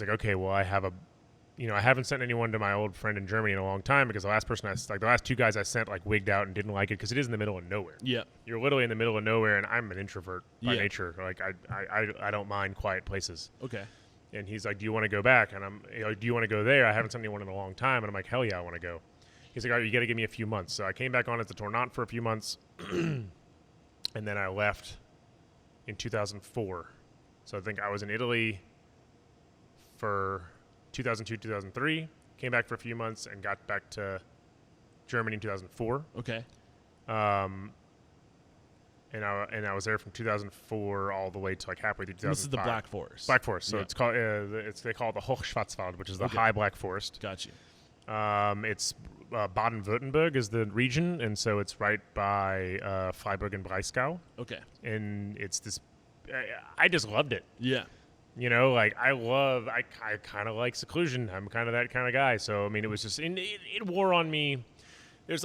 okay, well, I haven't sent anyone to my old friend in Germany in a long time because the last 2 guys I sent wigged out and didn't like it because it is in the middle of nowhere. Yeah. You're literally in the middle of nowhere, and I'm an introvert by nature. Like I don't mind quiet places. Okay. And he's like, do you want to go back? And I'm, do you want to go there? I haven't sent anyone in a long time. And I'm like, hell yeah, I want to go. He's like, all right, you got to give me a few months. So I came back on as a tournant for a few months, and then I left in 2004. So I think I was in Italy for 2002, 2003, came back for a few months and got back to Germany in 2004. Okay. And I was there from 2004 all the way to halfway through 2005. This is the Black Forest. Black Forest. So it's called they call it the Hochschwarzwald, which is the high Black Forest. Got you. It's Baden-Württemberg is the region, and so it's right by Freiburg and Breisgau. Okay. And it's this. I just loved it. Yeah. I kind of like seclusion. I'm kind of that kind of guy. So, I mean, it was just, it wore on me. There's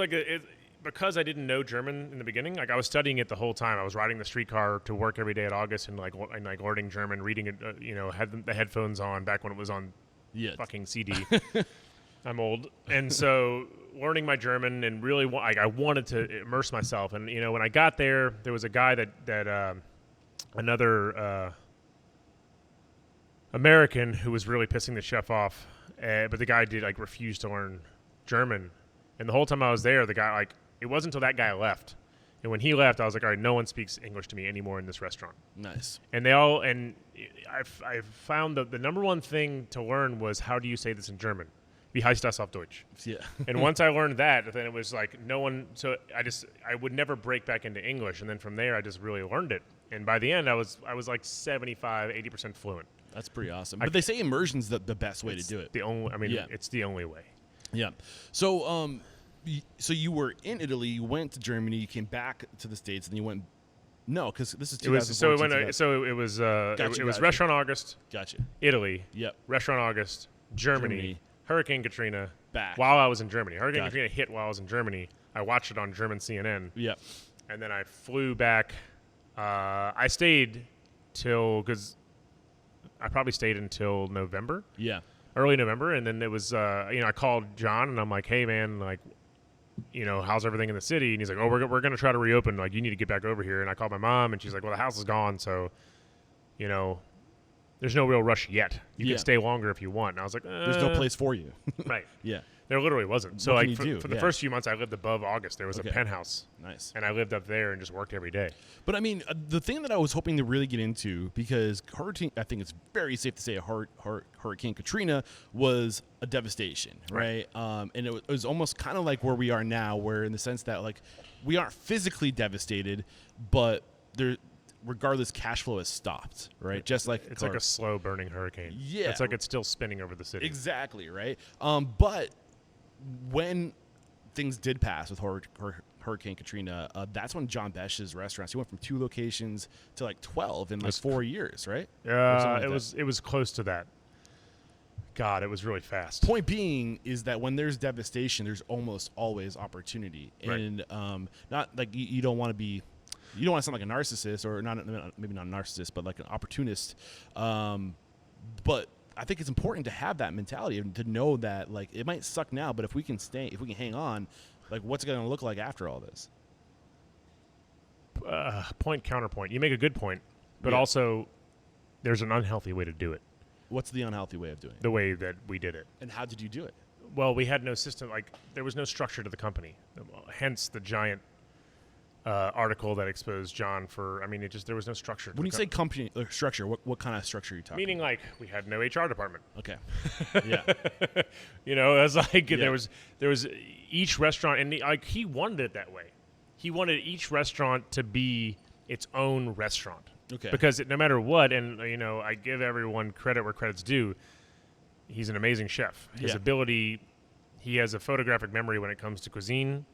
because I didn't know German in the beginning, I was studying it the whole time. I was riding the streetcar to work every day at August and learning German, reading it, had the headphones on back when it was on fucking CD. I'm old. And so learning my German and really, I wanted to immerse myself. And, when I got there was a guy that another American who was really pissing the chef off but the guy did like refuse to learn German, and the whole time I was there, the guy like it wasn't until that guy left, and when he left, I was like, all right, no one speaks English to me anymore in this restaurant. Nice. And I found that the number one thing to learn was how do you say this in German? Wie heißt das auf Deutsch? Yeah. And once I learned that, then it was like no one. So I would never break back into English, and then from there I just really learned it. And by the end, I was like 75-80% fluent. That's pretty awesome. But they say immersion's the best way to do it. It's the only way. Yeah. So so you were in Italy, you went to Germany, you came back to the States, and you went. No, because this is 2014. It was Restaurant August. Gotcha. Italy. Yep. Restaurant August. Germany. Hurricane Katrina. Back. While I was in Germany. Hurricane Katrina hit while I was in Germany. I watched it on German CNN. Yep. And then I flew back. I stayed because I probably stayed until November. Yeah. Early November. And then it was, I called John and I'm like, hey, man, like, how's everything in the city? And he's like, oh, we're going to try to reopen. Like, you need to get back over here. And I called my mom and she's like, well, the house is gone. So, there's no real rush yet. You can stay longer if you want. And I was like, there's no place for you. Right. Yeah. There literally wasn't. So what for the first few months, I lived above August. There was a penthouse. Nice. And I lived up there and just worked every day. But I mean, the thing that I was hoping to really get into, because I think it's very safe to say Hurricane Katrina was a devastation, right? And it was almost kind of like where we are now, where in the sense that like we aren't physically devastated, but regardless, cash flow has stopped, right? Just like it's like a slow burning hurricane. Yeah. It's like it's still spinning over the city. Exactly, right? But when things did pass with Hurricane Katrina, that's when John Besh's restaurants, he went from 2 locations to like 12 in like 4 years, right? It was close to that. God, it was really fast. Point being is that when there's devastation, there's almost always opportunity. Right. And not like you don't want to be, you don't want to sound like a narcissist, or maybe not a narcissist, but like an opportunist. But I think it's important to have that mentality and to know that like it might suck now, but if we can hang on, like what's it going to look like after all this? Point counterpoint. You make a good point, but also there's an unhealthy way to do it. What's the unhealthy way of doing it? The way that we did it. And how did you do it? Well, we had no system. Like there was no structure to the company. Hence the giant article that exposed John for. I mean, there was no structure. When you say company structure, what kind of structure are you talking? Meaning, like we had no HR department. Okay. Yeah. It was like there was each restaurant, and he wanted it that way. He wanted each restaurant to be its own restaurant. Okay. Because no matter what, and I give everyone credit where credit's due. He's an amazing chef. His ability, he has a photographic memory when it comes to cuisine.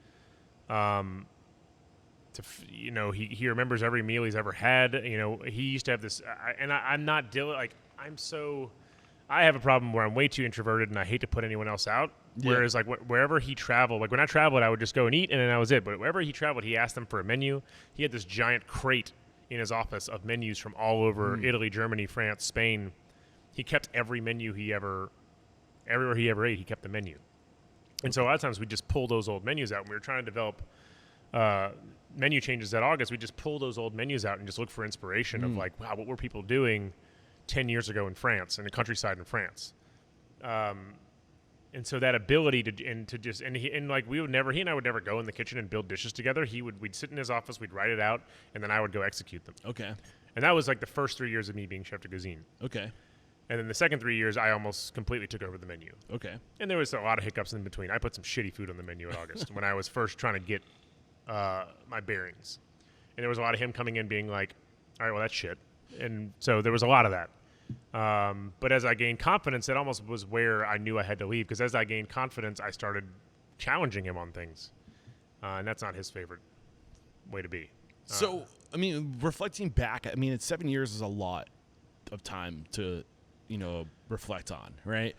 He remembers every meal he's ever had. He used to have this, I'm not I have a problem where I'm way too introverted and I hate to put anyone else out. Yeah. Whereas like wherever he traveled, like when I traveled, I would just go and eat and then that was it. But wherever he traveled, he asked them for a menu. He had this giant crate in his office of menus from all over Italy, Germany, France, Spain. He kept every menu everywhere he ever ate, he kept the menu. And so a lot of times we just pull those old menus out. When we were trying to develop menu changes that August, we just pull those old menus out and just look for inspiration of like, wow, what were people doing 10 years ago in France, in the countryside in France? And so that ability he and I would never go in the kitchen and build dishes together. We'd sit in his office, we'd write it out, and then I would go execute them. Okay. And that was like the first 3 years of me being Chef de Cuisine. Okay. And then the second 3 years, I almost completely took over the menu. Okay. And there was a lot of hiccups in between. I put some shitty food on the menu in August when I was first trying to get my bearings. And there was a lot of him coming in being like, all right, well, that's shit. And so there was a lot of that. But as I gained confidence, that almost was where I knew I had to leave. Because as I gained confidence, I started challenging him on things. And that's not his favorite way to be. So, I mean, reflecting back, I mean, 7 years is a lot of time to, reflect on, right?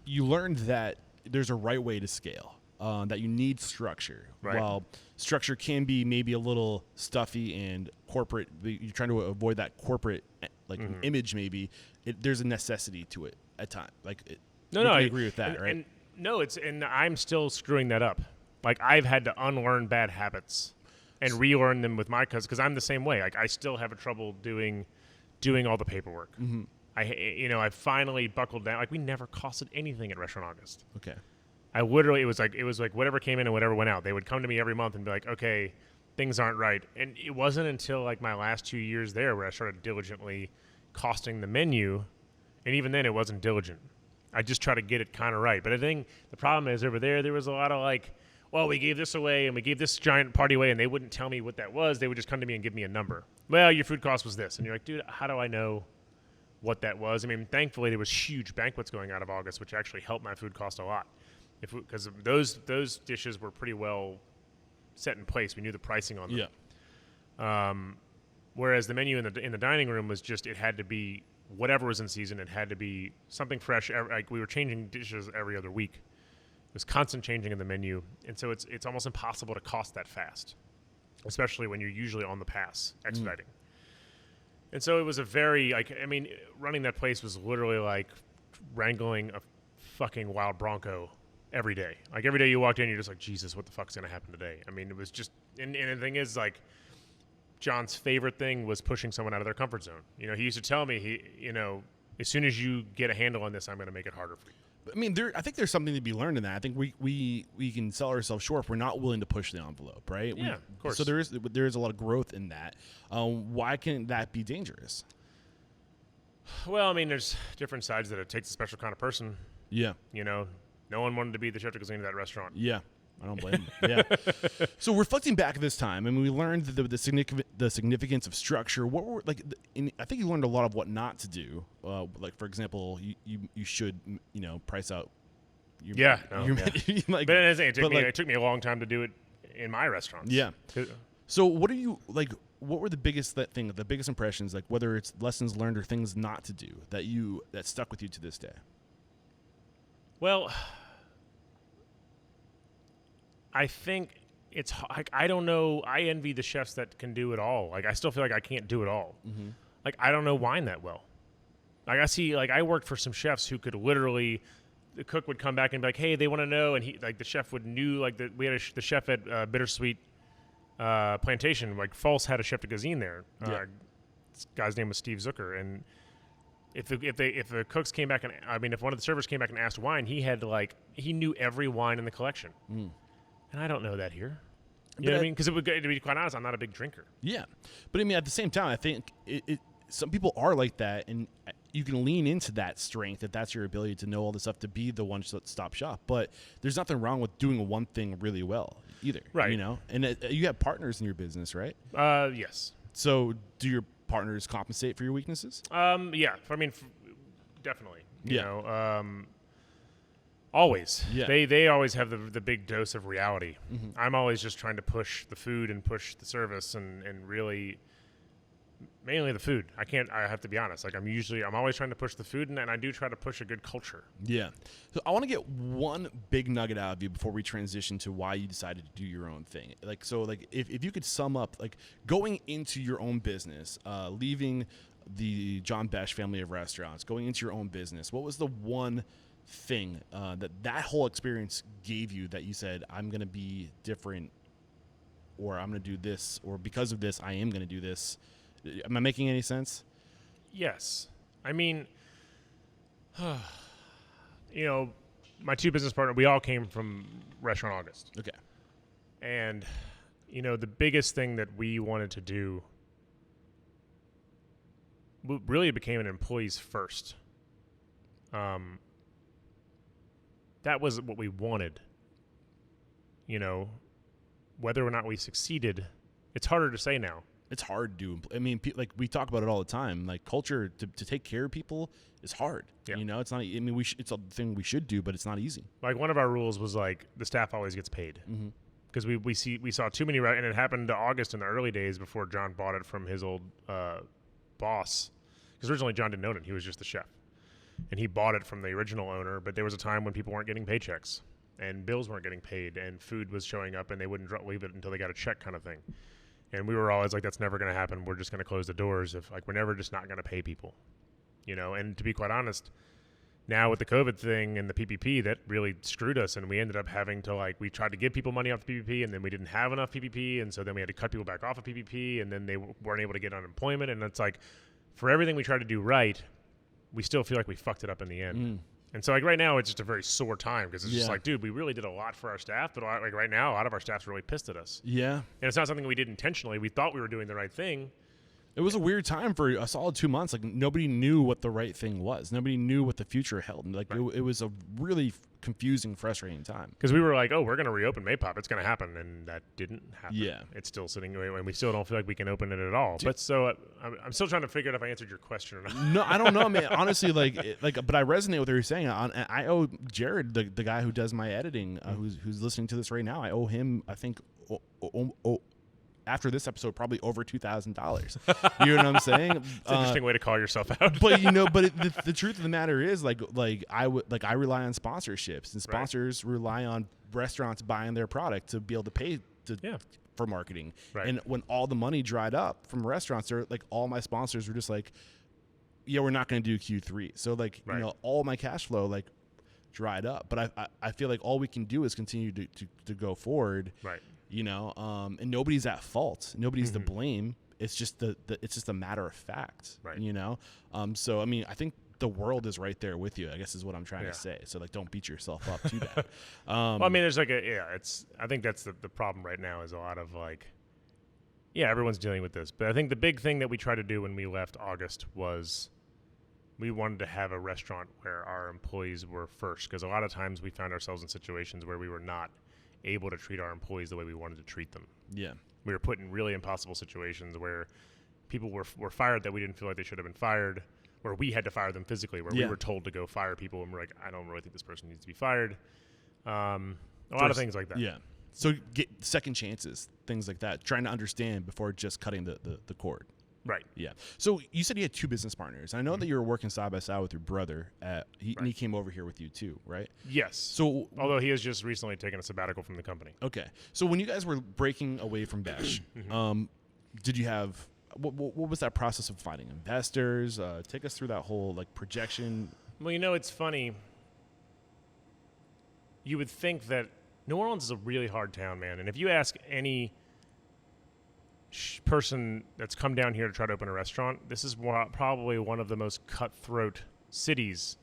You learned that there's a right way to scale. That you need structure. Right. While structure can be maybe a little stuffy and corporate, you're trying to avoid that corporate image. Maybe there's a necessity to it at times. I agree with that, right? And I'm still screwing that up. Like I've had to unlearn bad habits and relearn them with my because I'm the same way. Like I still have trouble doing all the paperwork. I finally buckled down. Like, we never costed anything at Restaurant August. Okay. I literally, it was like whatever came in and whatever went out. They would come to me every month and be like, okay, things aren't right. And it wasn't until like my last 2 years there where I started diligently costing the menu. And even then it wasn't diligent. I just try to get it kind of right. But I think the problem is over there was a lot of like, well, we gave this away and we gave this giant party away, and they wouldn't tell me what that was. They would just come to me and give me a number. Well, your food cost was this. And you're like, dude, how do I know what that was? I mean, thankfully there was huge banquets going out of August, which actually helped my food cost a lot. Because those dishes were pretty well set in place. We knew the pricing on them. Yeah. Whereas the menu in the dining room was just, it had to be whatever was in season. It had to be something fresh. Like, we were changing dishes every other week. It was constant changing in the menu, and so it's almost impossible to cost that fast, especially when you're usually on the pass expediting. And so it was a very, like, I mean, running that place was literally like wrangling a fucking wild bronco every day. Like, every day you walked in, you're just like, Jesus, what the fuck's going to happen today? I mean, it was just, and the thing is, like, John's favorite thing was pushing someone out of their comfort zone. You know, he used to tell me, as soon as you get a handle on this, I'm going to make it harder for you. I mean, I think there's something to be learned in that. I think we can sell ourselves short if we're not willing to push the envelope, right? Yeah, of course. So there is a lot of growth in that. Why can that be dangerous? Well, I mean, there's different sides that it takes a special kind of person. Yeah. You know, no one wanted to be the chef de cuisine of that restaurant. Yeah. I don't blame them. Yeah. So reflecting back at this time, I mean, we learned the significance of structure. What were I think you learned a lot of what not to do. Like, for example, you should price out. Like, but it took me a long time to do it in my restaurants. Yeah. So what are you like? What were the biggest the biggest impressions? Like, whether it's lessons learned or things not to do that stuck with you to this day? Well, I think it's like, I don't know. I envy the chefs that can do it all. Like, I still feel like I can't do it all. Mm-hmm. Like, I don't know wine that well. Like, I worked for some chefs who could literally, the cook would come back and be like, hey, they want to know. And the chef we had the chef at Bittersweet Plantation, like Folse had a chef de cuisine there. Yeah. This guy's name was Steve Zucker. And if the cooks came back if one of the servers came back and asked wine, he knew every wine in the collection. Mm. And I don't know that here. You know what I mean? Because to be quite honest, I'm not a big drinker. Yeah. But I mean, at the same time, I think some people are like that, and you can lean into that strength if that's your ability to know all this stuff, to be the one-stop shop. But there's nothing wrong with doing one thing really well either. Right. You know? And you have partners in your business, right? Yes. So do your partners compensate for your weaknesses? Yeah. I mean, definitely. You know, always. Yeah. They always have the big dose of reality. Mm-hmm. I'm always just trying to push the food and push the service and really mainly the food. I have to be honest. Like, I'm always trying to push the food, and I do try to push a good culture. Yeah. So I want to get one big nugget out of you before we transition to why you decided to do your own thing. Like, so like if you could sum up, like, going into your own business, leaving the John Besh family of restaurants, going into your own business, what was the one thing that whole experience gave you that you said, I'm going to be different, or I'm going to do this, or because of this, I am going to do this? Am I making any sense? Yes. I mean, my two business partners, we all came from Restaurant August. Okay. And, the biggest thing that we wanted to do really became an employees first. That was what we wanted. Whether or not we succeeded, it's harder to say now. It's hard to do. I mean, like, we talk about it all the time. Like, culture to take care of people is hard. Yeah. It's not. I mean, it's a thing we should do, but it's not easy. Like, one of our rules was like the staff always gets paid, because we saw too many, and it happened to August in the early days before John bought it from his old boss. Because originally John didn't own it; he was just the chef, and he bought it from the original owner. But there was a time when people weren't getting paychecks, and bills weren't getting paid, and food was showing up, and they wouldn't leave it until they got a check, kind of thing. And we were always like, that's never going to happen. We're just going to close the doors we're never just not going to pay people, And to be quite honest, now with the COVID thing and the PPP, that really screwed us. And we ended up having to, we tried to give people money off the PPP, and then we didn't have enough PPP. And so then we had to cut people back off of PPP, and then they weren't able to get unemployment. And it's like, for everything we tried to do right, we still feel like we fucked it up in the end. And so like right now it's just a very sore time because it's just like, dude, we really did a lot for our staff, but like right now a lot of our staff's really pissed at us. Yeah. And it's not something we did intentionally. We thought we were doing the right thing. It was a weird time for a solid 2 months. Like nobody knew what the right thing was. Nobody knew what the future held. Like it was a really confusing, frustrating time. Because we were like, oh, we're going to reopen Maypop. It's going to happen. And that didn't happen. Yeah. It's still sitting away, and we still don't feel like we can open it at all. But so I'm still trying to figure out if I answered your question or not. No, I don't know, man. Honestly, but I resonate with what you're saying. I owe Jared, the guy who does my editing, who's listening to this right now, I owe him, I think, after this episode, probably over $2,000. You know what I'm saying? It's an interesting way to call yourself out. But the truth of the matter is, I rely on sponsorships, and sponsors rely on restaurants buying their product to be able to pay for marketing. Right. And when all the money dried up from restaurants, they're like, all my sponsors were just like, yeah, we're not going to do Q3. So all my cash flow dried up. But I feel like all we can do is continue to go forward. Right. And nobody's at fault. Nobody's to blame. It's just it's just a matter of fact. Right. So I mean, I think the world is right there with you, I guess is what I'm trying to say. So don't beat yourself up too bad. Well, I mean, there's I think that's the problem right now is a lot of everyone's dealing with this. But I think the big thing that we tried to do when we left August was we wanted to have a restaurant where our employees were first, because a lot of times we found ourselves in situations where we were not able to treat our employees the way we wanted to treat them. Yeah. We were put in really impossible situations where people were fired that we didn't feel like they should have been fired, where we had to fire them physically, where we were told to go fire people, and we're like, I don't really think this person needs to be fired. A lot of things like that. Yeah. So get second chances, things like that, trying to understand before just cutting the cord. Right. Yeah. So you said you had two business partners. I know that you were working side by side with your brother. And he came over here with you too, right? Yes. So although he has just recently taken a sabbatical from the company. Okay. So when you guys were breaking away from Besh, did you have what was that process of finding investors? Take us through that whole projection. Well, it's funny. You would think that New Orleans is a really hard town, man. And if you ask any person that's come down here to try to open a restaurant, this is probably one of the most cutthroat cities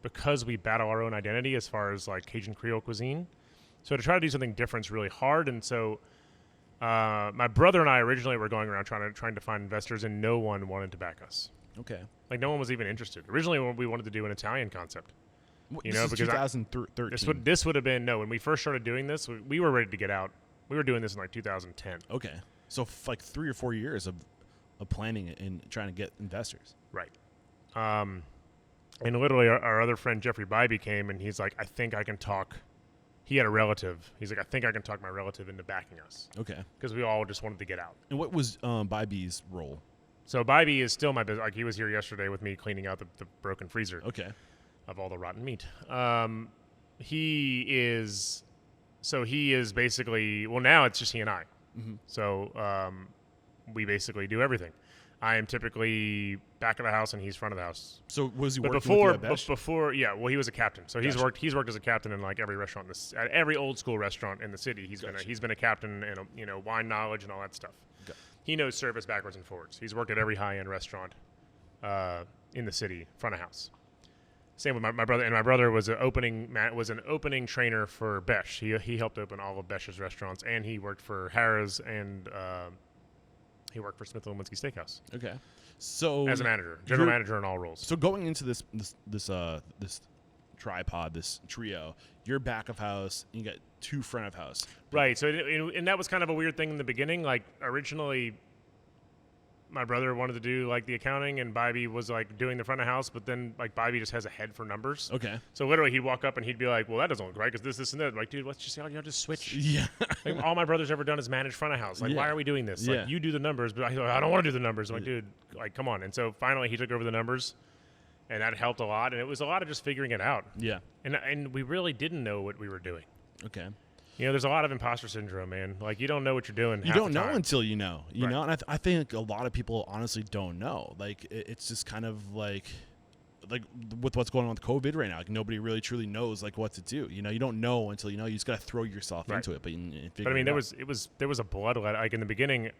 because we battle our own identity as far as Cajun Creole cuisine. So to try to do something different is really hard. And so my brother and I originally were going around trying to find investors, and no one wanted to back us. Okay. No one was even interested. Originally, we wanted to do an Italian concept. Because 2013. This would have been when we first started doing this, we were ready to get out. We were doing this in 2010. Okay. So 3 or 4 years of planning it and trying to get investors. Right. And literally our other friend Jeffrey Bybee came, and he's like, I think I can talk. He had a relative. He's like, I think I can talk my relative into backing us. Okay. Because we all just wanted to get out. And what was Bybee's role? So Bybee is still my business. He was here yesterday with me cleaning out the broken freezer. Okay. Of all the rotten meat. He is basically, now it's just he and I. Mm-hmm. So we basically do everything. I am typically back of the house and he's front of the house. So was he working with you at Besh? Before, yeah. Well, he was a captain. So gotcha. He's worked as a captain in every restaurant, at every old school restaurant in the city. He's been a captain and wine knowledge and all that stuff. Okay. He knows service backwards and forwards. He's worked at every high end restaurant in the city, front of house. Same with my brother, and my brother was an opening trainer for Besh. He helped open all of Besh's restaurants, and he worked for Harrah's, and he worked for Smith & Lewinsky Steakhouse. Okay, so as a manager, general manager in all roles. So going into this tripod, this trio, you're back of house, and you got two front of house. Right. So and that was kind of a weird thing in the beginning. Originally, my brother wanted to do the accounting, and Bybee was doing the front of house, but then Bybee just has a head for numbers. Okay. So literally he'd walk up and he'd be like, well, that doesn't look right because this and that. Dude, let's just just switch. Yeah. All my brother's ever done is manage front of house. Why are we doing this? You do the numbers, but I don't want to do the numbers. I'm dude, come on. And so finally he took over the numbers, and that helped a lot. And it was a lot of just figuring it out. Yeah. And we really didn't know what we were doing. Okay. There's a lot of imposter syndrome, man. You don't know what you're doing. You don't know until you know. You know, and I think a lot of people honestly don't know. It's just kind of like with what's going on with COVID right now. Nobody really truly knows what to do. You don't know until you know. You just got to throw yourself into it. But I mean, there was a bloodlet. In the beginning,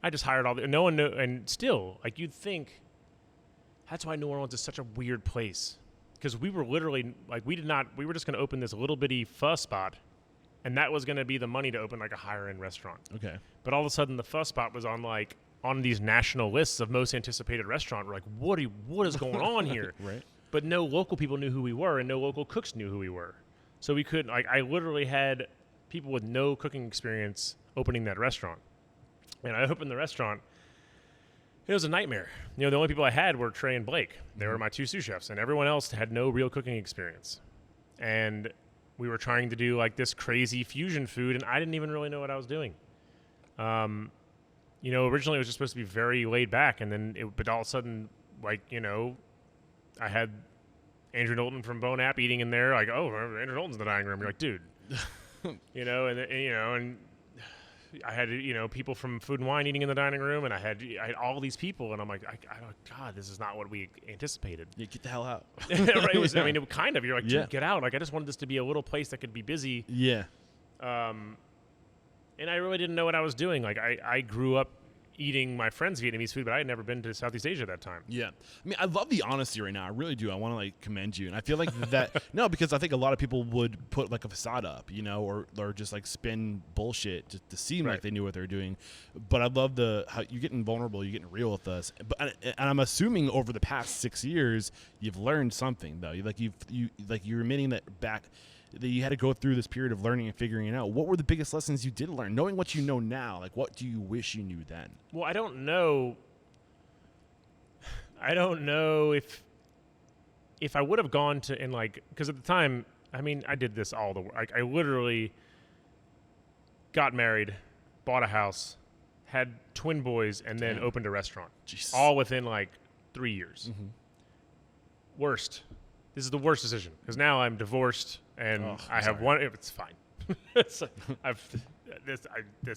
I just hired no one knew, and still you'd think That's why New Orleans is such a weird place. Because we were literally, like, we were just going to open this little bitty pho spot, and that was going to be the money to open, like, a higher-end restaurant. Okay. But all of a sudden, the pho spot was on these national lists of most anticipated restaurant. We're like, what is going on here? Right. But no local people knew who we were, and no local cooks knew who we were. So we couldn't, like, I literally had people with no cooking experience opening that restaurant. And I opened the restaurant. It was a nightmare. You know, the only people I had were Trey and Blake. They were my two sous chefs, and everyone else had no real cooking experience. And we were trying to do, like, this crazy fusion food, and I didn't even really know what I was doing. You know, originally it was just supposed to be very laid back, and then but all of a sudden, like, you know, I had Andrew Knowlton from Bone App eating in there, like, oh, Andrew Knowlton's in the dining room. You're like, dude. You know, and I had, you know, people from Food and Wine eating in the dining room, and I had all these people, and I'm like, God, this is not what we anticipated. Yeah, get the hell out. Right? I mean, it kind of, you're like, dude, get out. Like, I just wanted this to be a little place that could be busy. Yeah. And I really didn't know what I was doing. Like, I grew up eating my friends' Vietnamese food, but I had never been to Southeast Asia at that time. Yeah. I mean, I love the honesty right now. I really do. I want to, like, commend you. And I feel like that, no, because I think a lot of people would put, like, a facade up, you know, or just, like, spin bullshit to seem like they knew what they were doing. But I love how you're getting vulnerable, you're getting real with us. And I'm assuming over the past 6 years, you've learned something, though. You're admitting that you had to go through this period of learning and figuring it out. What were the biggest lessons you did learn? Knowing what you know now, like, what do you wish you knew then? Well, I don't know if I would have gone to, and, like, because at the time, I mean, I did this I literally got married, bought a house, had twin boys, and then opened a restaurant. Jesus. All within, like, 3 years. Mm-hmm. Worst. This is the worst decision, because now I'm divorced, and I have one. It's fine. This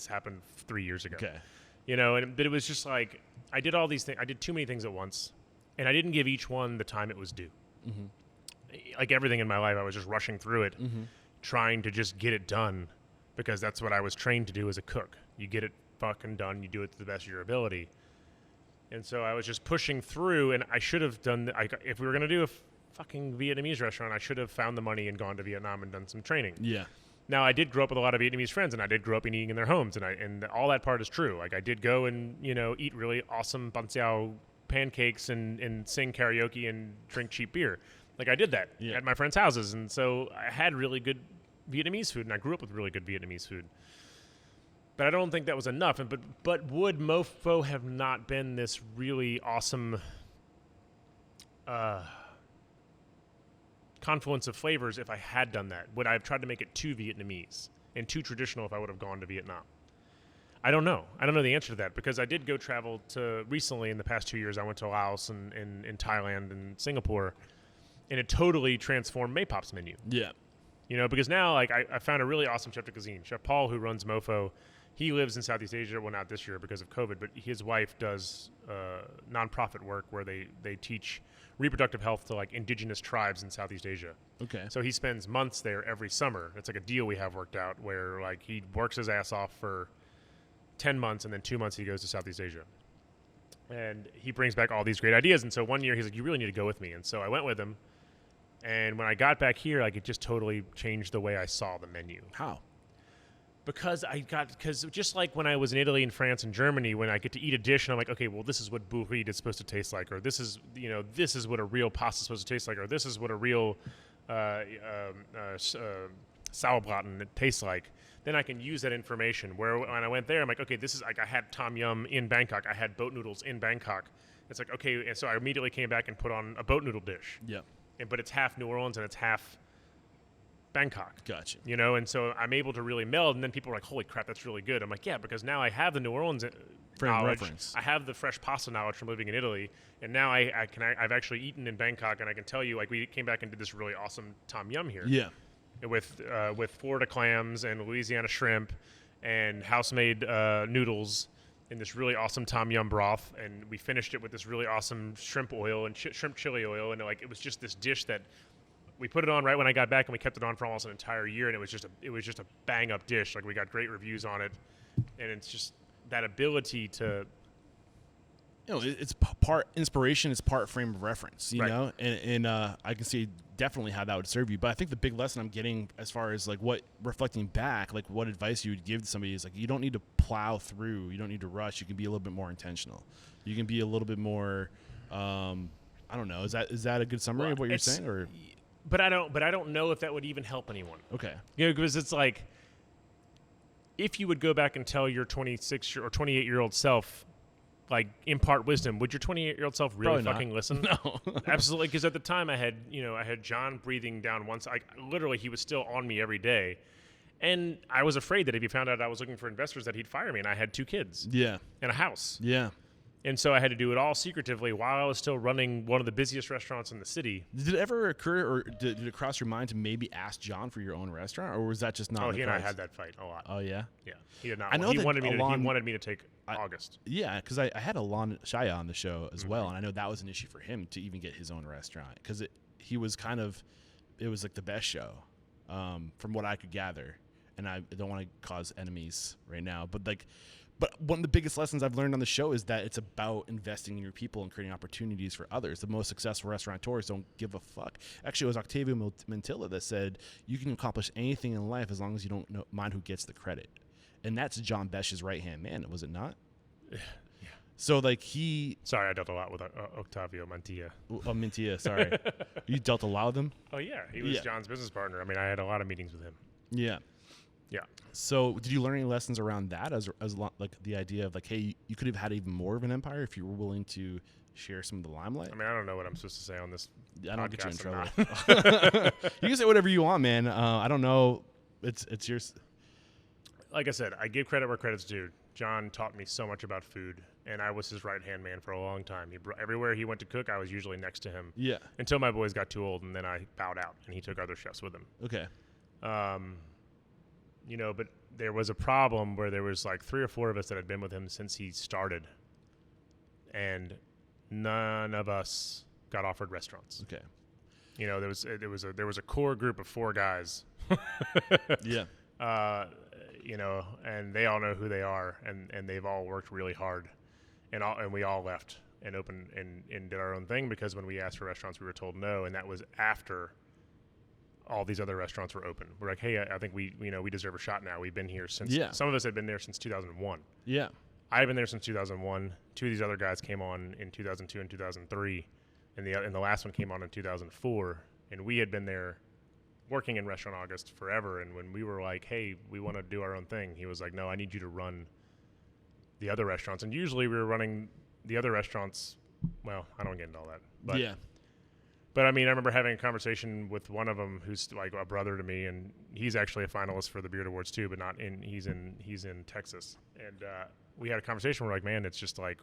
happened 3 years ago. Okay. You know, but it was just like, I did all these things. I did too many things at once, and I didn't give each one the time it was due. Mm-hmm. Like everything in my life, I was just rushing through it, trying to just get it done, because that's what I was trained to do as a cook. You get it fucking done. You do it to the best of your ability. And so I was just pushing through, and I should have done, if we were going to do a fucking Vietnamese restaurant, I should have found the money and gone to Vietnam and done some training. Yeah. Now, I did grow up with a lot of Vietnamese friends, and I did grow up eating in their homes, and all that part is true. Like, I did go and, you know, eat really awesome bánh xèo pancakes and sing karaoke and drink cheap beer. Like, I did that at my friends' houses, and so I had really good Vietnamese food, and I grew up with really good Vietnamese food. But I don't think that was enough. But would Mopho have not been this really awesome confluence of flavors if I had done that? Would I have tried to make it too Vietnamese and too traditional if I would have gone to Vietnam? I don't know. I don't know the answer to that, because I did go travel to recently in the past 2 years. I went to Laos and in Thailand and Singapore, and it totally transformed Maypop's menu. Yeah. You know, because now, like, I found a really awesome chef de cuisine. Chef Paul, who runs Mopho, he lives in Southeast Asia. Well, not this year because of COVID, but his wife does nonprofit work where they teach reproductive health to, like, indigenous tribes in Southeast Asia. Okay. So he spends months there every summer. It's like a deal we have worked out where, like, he works his ass off for 10 months, and then 2 months he goes to Southeast Asia. And he brings back all these great ideas. And so one year he's like, you really need to go with me. And so I went with him. And when I got back here, like, it just totally changed the way I saw the menu. How? Because just like when I was in Italy and France and Germany, when I get to eat a dish and I'm like, okay, well, this is what bourride is supposed to taste like, or this is what a real pasta is supposed to taste like, or this is what a real sauerbraten tastes like. Then I can use that information. Where when I went there, I'm like, okay, this is like, I had tom yum in Bangkok, I had boat noodles in Bangkok. It's like, okay, and so I immediately came back and put on a boat noodle dish. Yeah. But it's half New Orleans and it's half Bangkok. Gotcha. You know, and so I'm able to really meld, and then people are like, holy crap, that's really good. I'm like, yeah, because now I have the New Orleans knowledge. Reference. I have the fresh pasta knowledge from living in Italy, and now I've actually eaten in Bangkok, and I can tell you, like, we came back and did this really awesome tom yum here. Yeah. With Florida clams and Louisiana shrimp and house-made noodles in this really awesome tom yum broth, and we finished it with this really awesome shrimp oil and shrimp chili oil, and, like, it was just this dish that we put it on right when I got back, and we kept it on for almost an entire year, and it was just a bang up dish. Like, we got great reviews on it, and it's just that ability to it's part inspiration, it's part frame of reference, you know, and I can see definitely how that would serve you. But I think the big lesson I'm getting as far as like what reflecting back, like what advice you would give to somebody is like, you don't need to plow through, you don't need to rush. You can be a little bit more intentional. You can be a little bit more, I don't know. Is that a good summary of what you're saying? Or, but I don't know if that would even help anyone. Okay. Because it's like, if you would go back and tell your 26 or 28-year-old self, like, impart wisdom, would your 28-year-old self really fucking listen? No. Absolutely, because at the time I had John breathing down once. Literally, he was still on me every day. And I was afraid that if he found out I was looking for investors that he'd fire me, and I had 2 kids. Yeah. And a house. Yeah. And so I had to do it all secretively while I was still running one of the busiest restaurants in the city. Did it ever occur, or did it cross your mind to maybe ask John for your own restaurant, or was that just not? Oh, he and I had that fight a lot. Oh yeah, yeah. He did not. I know he wanted me to take August. Yeah, because I had Alon Shaya on the show as well, and I know that was an issue for him to even get his own restaurant because he was it was like the best show, from what I could gather, and I don't want to cause enemies right now, but like. But one of the biggest lessons I've learned on the show is that it's about investing in your people and creating opportunities for others. The most successful restaurateurs don't give a fuck. Actually, it was Octavio Mantilla that said, you can accomplish anything in life as long as you don't mind who gets the credit. And that's John Besh's right-hand man, was it not? Yeah. So, like, Sorry, I dealt a lot with Octavio Mantilla. Oh, Mantilla, sorry. You dealt a lot with him? Oh, yeah. He was John's business partner. I mean, I had a lot of meetings with him. Yeah. Yeah. So, did you learn any lessons around that as like the idea of like, hey, you could have had even more of an empire if you were willing to share some of the limelight? I mean, I don't know what I'm supposed to say on this. I don't get you in trouble. You can say whatever you want, man. I don't know. It's yours. Like I said, I give credit where credit's due. John taught me so much about food, and I was his right-hand man for a long time. Everywhere he went to cook, I was usually next to him. Yeah. Until my boys got too old, and then I bowed out, and he took other chefs with him. Okay. But there was a problem where there was like 3 or 4 of us that had been with him since he started, and none of us got offered restaurants. Okay. There was a core group of 4 guys. Yeah. And they all know who they are, and they've all worked really hard, and we all left and opened and did our own thing, because when we asked for restaurants, we were told no, and that was after all these other restaurants were open. We're like, hey, I think we deserve a shot now. We've been here since. Yeah. Some of us had been there since 2001. Yeah. I've been there since 2001. 2 of these other guys came on in 2002 and 2003, and the last one came on in 2004. And we had been there working in Restaurant August forever. And when we were like, hey, we want to do our own thing, he was like, no, I need you to run the other restaurants. And usually we were running the other restaurants. Well, I don't get into all that. But yeah. But I mean, I remember having a conversation with one of them who's like a brother to me, and he's actually a finalist for the Beard Awards too, but he's in Texas. And we had a conversation. We're like, man, it's just like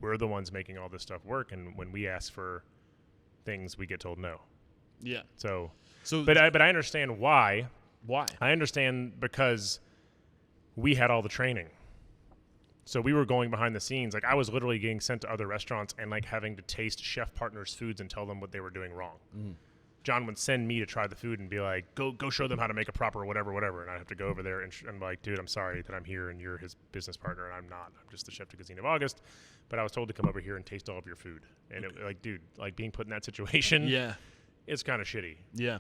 we're the ones making all this stuff work, and when we ask for things, we get told no. Yeah. So but I understand why. Why? I understand because we had all the training. So we were going behind the scenes. Like, I was literally getting sent to other restaurants and like having to taste chef partners' foods and tell them what they were doing wrong. Mm. John would send me to try the food and be like, go show them how to make a proper whatever. And I'd have to go over there and I'm like, dude, I'm sorry that I'm here and you're his business partner, and I'm not. I'm just the Chef de Cuisine of August. But I was told to come over here and taste all of your food. And it, like, dude, like being put in that situation, yeah, it's kind of shitty. Yeah.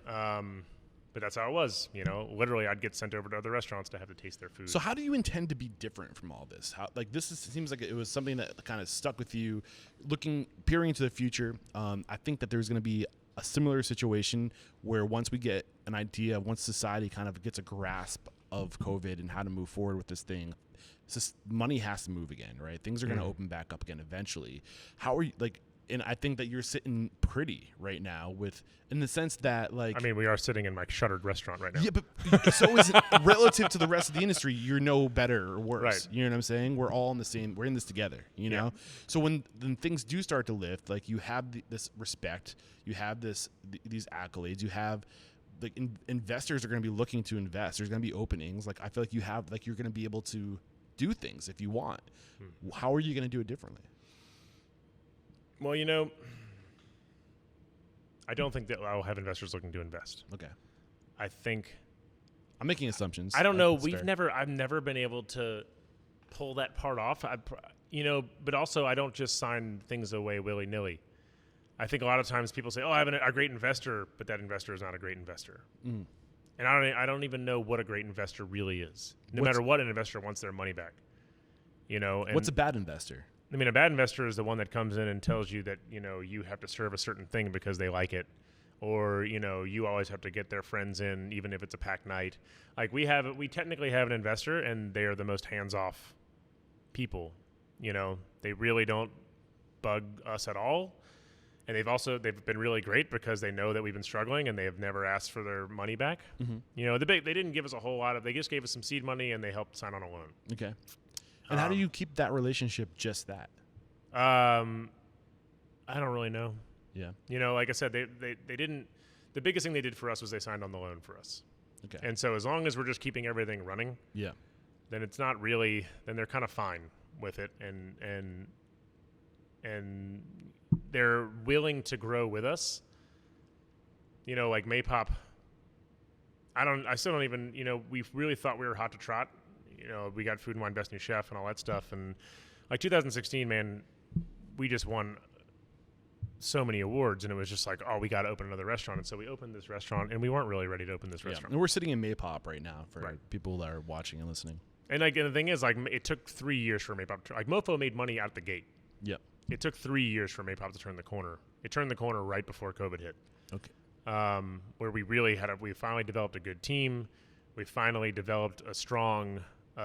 But that's how it was, Literally, I'd get sent over to other restaurants to have to taste their food. So how do you intend to be different from all this? Seems like it was something that kind of stuck with you, peering into the future. I think that there's going to be a similar situation where once we get an idea, once society kind of gets a grasp of COVID and how to move forward with this thing, money has to move again, right? Things are going to open back up again eventually. How are you and I think that you're sitting pretty right now in the sense that we are sitting in my shuttered restaurant right now. Yeah, but so is it relative to the rest of the industry, you're no better or worse. Right. You know what I'm saying? We're all we're in this together, know? So when things do start to lift, you have this respect, you have these accolades, you have investors are going to be looking to invest. There's going to be openings. I feel like you're going to be able to do things if you want. How are you going to do it differently? Well, I don't think that I'll have investors looking to invest. Okay. I think I'm making assumptions. I don't know. I've never been able to pull that part off. but also I don't just sign things away willy-nilly. I think a lot of times people say, oh, I have a great investor, but that investor is not a great investor. Mm. And I don't even know what a great investor really is. No matter what, an investor wants their money back. And what's a bad investor? I mean, a bad investor is the one that comes in and tells you that, you have to serve a certain thing because they like it. Or, you always have to get their friends in, even if it's a packed night. Like we technically have an investor, and they are the most hands-off people. They really don't bug us at all. And they've been really great because they know that we've been struggling, and they have never asked for their money back. Mm-hmm. They didn't give us a whole lot they just gave us some seed money, and they helped sign on a loan. Okay. And how do you keep that relationship just that? I don't really know. Yeah. Like I said, they didn't. The biggest thing they did for us was they signed on the loan for us. Okay. And so as long as we're just keeping everything running, then it's not really. Then they're kind of fine with it, and they're willing to grow with us. Like Maypop. I still don't even. We really thought we were hot to trot. We got Food and Wine Best New Chef and all that stuff, and like 2016, man, we just won so many awards, and it was just like, oh, we got to open another restaurant. And so we opened this restaurant, and we weren't really ready to open this restaurant. And we're sitting in Maypop right now for people that are watching and listening. And and the thing is, it took 3 years for Maypop to, Mopho made money out the gate. Yep. It took 3 years for Maypop to turn the corner. It turned the corner right before COVID hit. Okay. Where we really we finally developed a good team. We finally developed a strong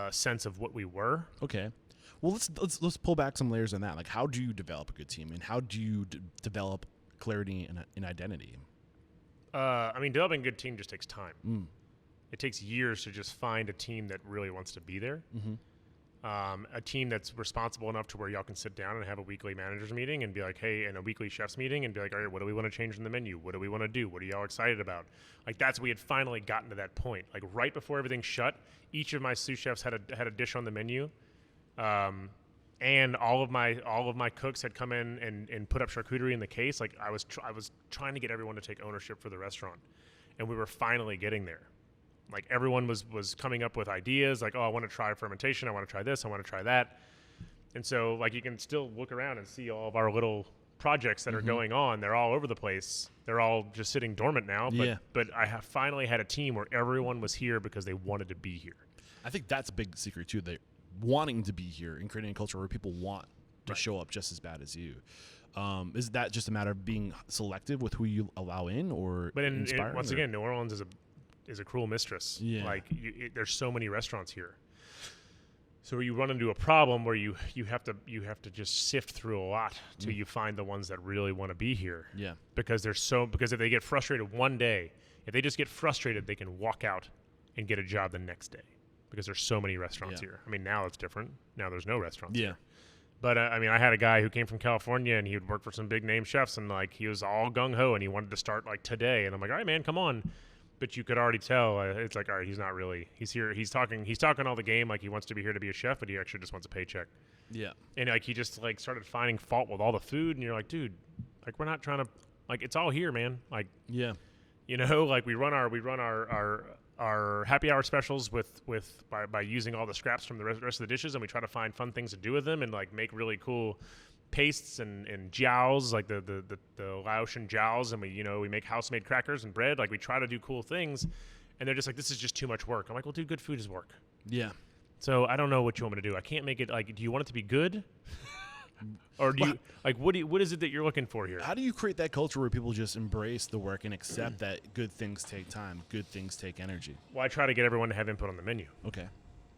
sense of what we were. Okay. Well, let's pull back some layers on that. Like, how do you develop a good team, and how do you develop clarity in identity? Developing a good team just takes time. It takes years to just find a team that really wants to be there. Mm-hmm. A team that's responsible enough to where y'all can sit down and have a weekly managers meeting and be like, hey, and a weekly chefs meeting and be like, all right, what do we want to change in the menu? What do we want to do? What are y'all excited about? Like, we had finally gotten to that point. Like, right before everything shut, each of my sous chefs had a dish on the menu. And all of my cooks had come in and put up charcuterie in the case. Like, I was trying to get everyone to take ownership for the restaurant, and we were finally getting there. Like, everyone was coming up with ideas, like, oh, I want to try fermentation, I want to try this, I want to try that. And so, like, you can still look around and see all of our little projects that are going on. They're all over the place. They're all just sitting dormant now. But I have finally had a team where everyone was here because they wanted to be here. I think that's a big secret too. They wanting to be here and creating a culture where people want to show up just as bad as you. Is that just a matter of being selective with who you allow in, or once again, New Orleans is a cruel mistress. Yeah. Like, there's so many restaurants here, so you run into a problem where you have to just sift through a lot till you find the ones that really want to be here. Yeah. Because if they get frustrated one day, if they just get frustrated, they can walk out and get a job the next day. Because there's so many restaurants here. I mean, now it's different. Now there's no restaurants here. But, I had a guy who came from California, and he would work for some big-name chefs, and, like, he was all gung-ho, and he wanted to start, like, today. And I'm like, all right, man, come on. But you could already tell, it's like, all right, he's not really. He's here. He's talking all the game, like he wants to be here to be a chef, but he actually just wants a paycheck. Yeah. And, like, he just, like, started finding fault with all the food, and you're like, dude, like, we're not trying to, like, it's all here, man. Like, like, we run our happy hour specials by using all the scraps from the rest of the dishes, and we try to find fun things to do with them, and like make really cool pastes and jiaos, like the Laotian jiaos, and we make house-made crackers and bread. Like, we try to do cool things, and they're just like, this is just too much work. I'm like, well, dude, good food is work. Yeah. So I don't know what you want me to do. I can't make it, like, do you want it to be good? Or do you, like, what is it that you're looking for here? How do you create that culture where people just embrace the work and accept that good things take time, good things take energy? Well, I try to get everyone to have input on the menu. Okay.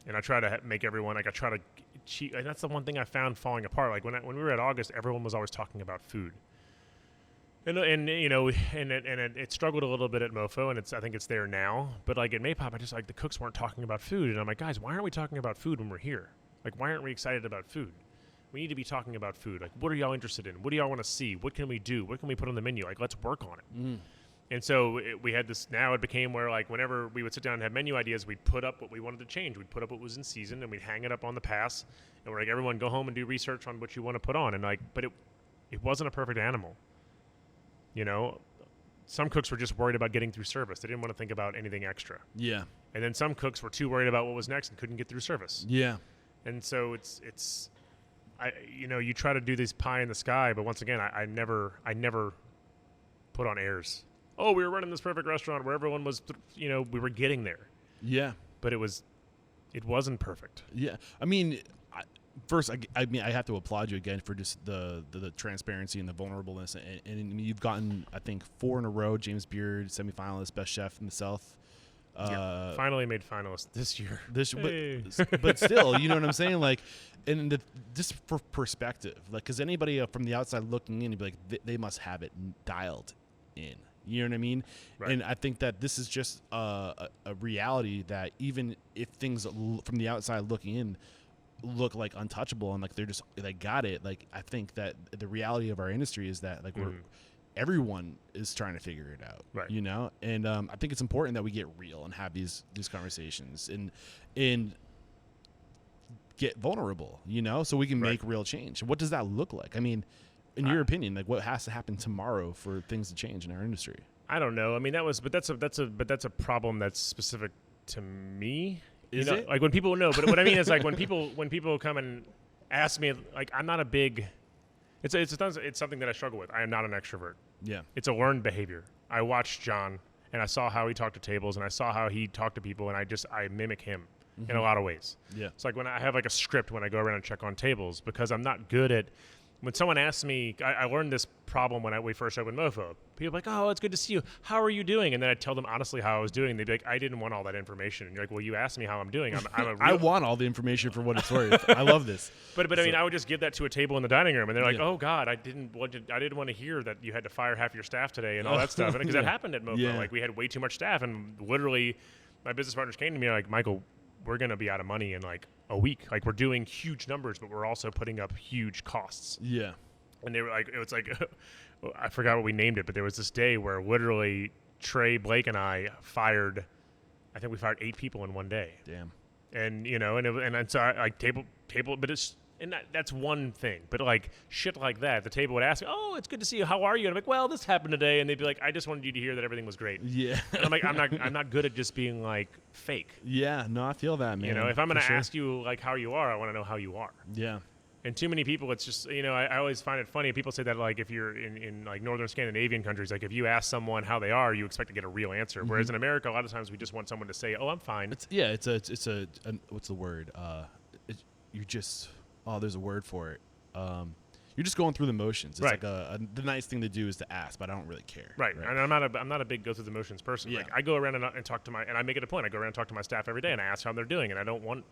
And I try to make everyone, like, I try to cheat. And that's the one thing I found falling apart. Like, when we were at August, everyone was always talking about food. And it struggled a little bit at Mopho, and I think it's there now. But, like, at Maypop, I just, like, the cooks weren't talking about food. And I'm like, guys, why aren't we talking about food when we're here? Like, why aren't we excited about food? We need to be talking about food. Like, what are y'all interested in? What do y'all want to see? What can we do? What can we put on the menu? Like, let's work on it. Mm. And so we had this. Now it became where, like, whenever we would sit down and have menu ideas, we'd put up what we wanted to change. We'd put up what was in season, and we'd hang it up on the pass. And we're like, everyone go home and do research on what you want to put on. And, like, but it wasn't a perfect animal. Some cooks were just worried about getting through service. They didn't want to think about anything extra. Yeah. And then some cooks were too worried about what was next and couldn't get through service. Yeah. And so it's you try to do this pie in the sky, but once again, I never put on airs. Oh, we were running this perfect restaurant where everyone was, we were getting there. Yeah. But it wasn't perfect. Yeah. I mean, first, I have to applaud you again for just the transparency and the vulnerableness. And you've gotten, I think, 4 in a row, James Beard, semifinalist, best chef in the South. Finally made finalists this year. But still, you know what I'm saying? Like, and just for perspective, like, because anybody from the outside looking in, you'd be like, they must have it dialed in. You know what I mean? Right. And I think that this is just a reality that even if things from the outside looking in look like untouchable and like they got it, like I think that the reality of our industry is that like everyone is trying to figure it out, right? You know, and I think it's important that we get real and have these conversations and get vulnerable, you know, so we can make real change. What does that look like? I mean, in your opinion, like what has to happen tomorrow for things to change in our industry? I don't know. I mean, that's a problem that's specific to me. Is it? Like when people know, but what I mean is like when people come and ask me, like I'm not a big. It's something that I struggle with. I am not an extrovert. Yeah. It's a learned behavior. I watched John and I saw how he talked to tables and I saw how he talked to people and I mimic him in a lot of ways. Yeah. It's like when I have like a script when I go around and check on tables because I'm not good at. When someone asks me, I learned this problem when we first opened Mopho. People are like, oh, it's good to see you. How are you doing? And then I'd tell them honestly how I was doing. They'd be like, I didn't want all that information. And you're like, well, you asked me how I'm doing. I want all the information for what it's worth. I love this. But I mean, I would just give that to a table in the dining room. And they're like, oh, God, I didn't want to hear that you had to fire half your staff today and all that stuff. Because that happened at Mopho. Like, we had way too much staff. And literally, my business partners came to me like, Michael, we're going to be out of money in like a week. Like, we're doing huge numbers, but we're also putting up huge costs. Yeah. And they were like, it was like, I forgot what we named it, but there was this day where literally Trey, Blake, and I fired 8 people in one day. Damn. And, and so I like table, but that's one thing. But like shit like that, the table would ask, oh, it's good to see you. How are you? And I'm like, well, this happened today. And they'd be like, I just wanted you to hear that everything was great. Yeah. And I'm like, I'm not good at just being like fake. Yeah. No, I feel that, man. If I'm going to ask you like how you are, I want to know how you are. Yeah. And too many people, it's just, I always find it funny. People say that, like, if you're in like northern Scandinavian countries, like, if you ask someone how they are, you expect to get a real answer. Mm-hmm. Whereas in America, a lot of times we just want someone to say, oh, I'm fine. It's a what's the word? There's a word for it. You're just going through the motions. It's right. like the nice thing to do is to ask, but I don't really care. Right. And I'm not a big go through the motions person. Yeah. Like, I go around and talk to and I make it a point. I go around and talk to my staff every day and I ask how they're doing, and I don't want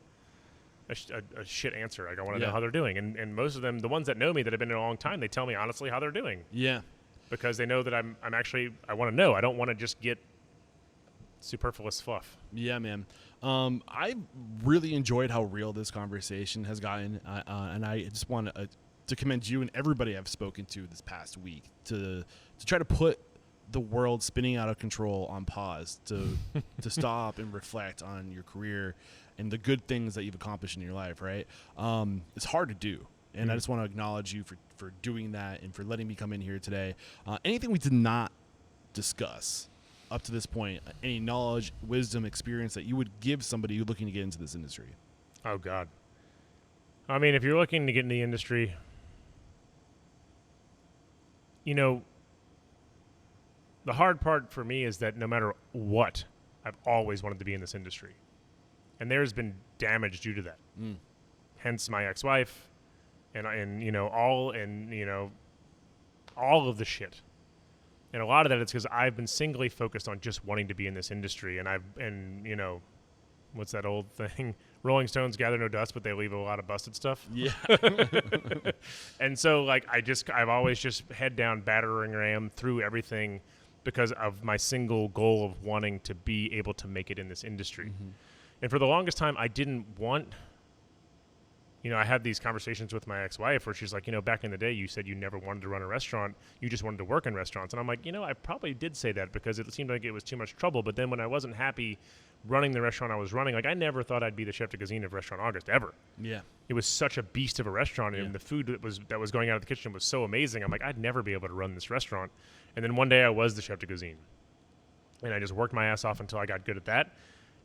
a shit answer. Like, I want to know how they're doing. And most of them, the ones that know me that have been in a long time, they tell me honestly how they're doing. Yeah. Because they know that I'm actually, I want to know. I don't want to just get superfluous fluff. Yeah, man. I really enjoyed how real this conversation has gotten. And I just want to commend you and everybody I've spoken to this past week to try to put the world spinning out of control on pause, to stop and reflect on your career and the good things that you've accomplished in your life, right? It's hard to do. And I just want to acknowledge you for doing that and for letting me come in here today. Anything we did not discuss up to this point, any knowledge, wisdom, experience that you would give somebody who's looking to get into this industry? Oh, God. I mean, if you're looking to get in the industry, the hard part for me is that no matter what, I've always wanted to be in this industry. And there's been damage due to that. Hence my ex-wife and all of the shit. And a lot of that is because I've been singly focused on just wanting to be in this industry. And what's that old thing? Rolling Stones gather no dust, but they leave a lot of busted stuff. Yeah. And so like I've always just head down, battering ram through everything because of my single goal of wanting to be able to make it in this industry. Mm-hmm. And for the longest time, I didn't want, I had these conversations with my ex-wife where she's like, back in the day, you said you never wanted to run a restaurant. You just wanted to work in restaurants. And I'm like, I probably did say that because it seemed like it was too much trouble. But then when I wasn't happy running the restaurant I was running, like I never thought I'd be the Chef de Cuisine of Restaurant August ever. Yeah. It was such a beast of a restaurant. And the food that was going out of the kitchen was so amazing. I'm like, I'd never be able to run this restaurant. And then one day I was the Chef de Cuisine. And I just worked my ass off until I got good at that.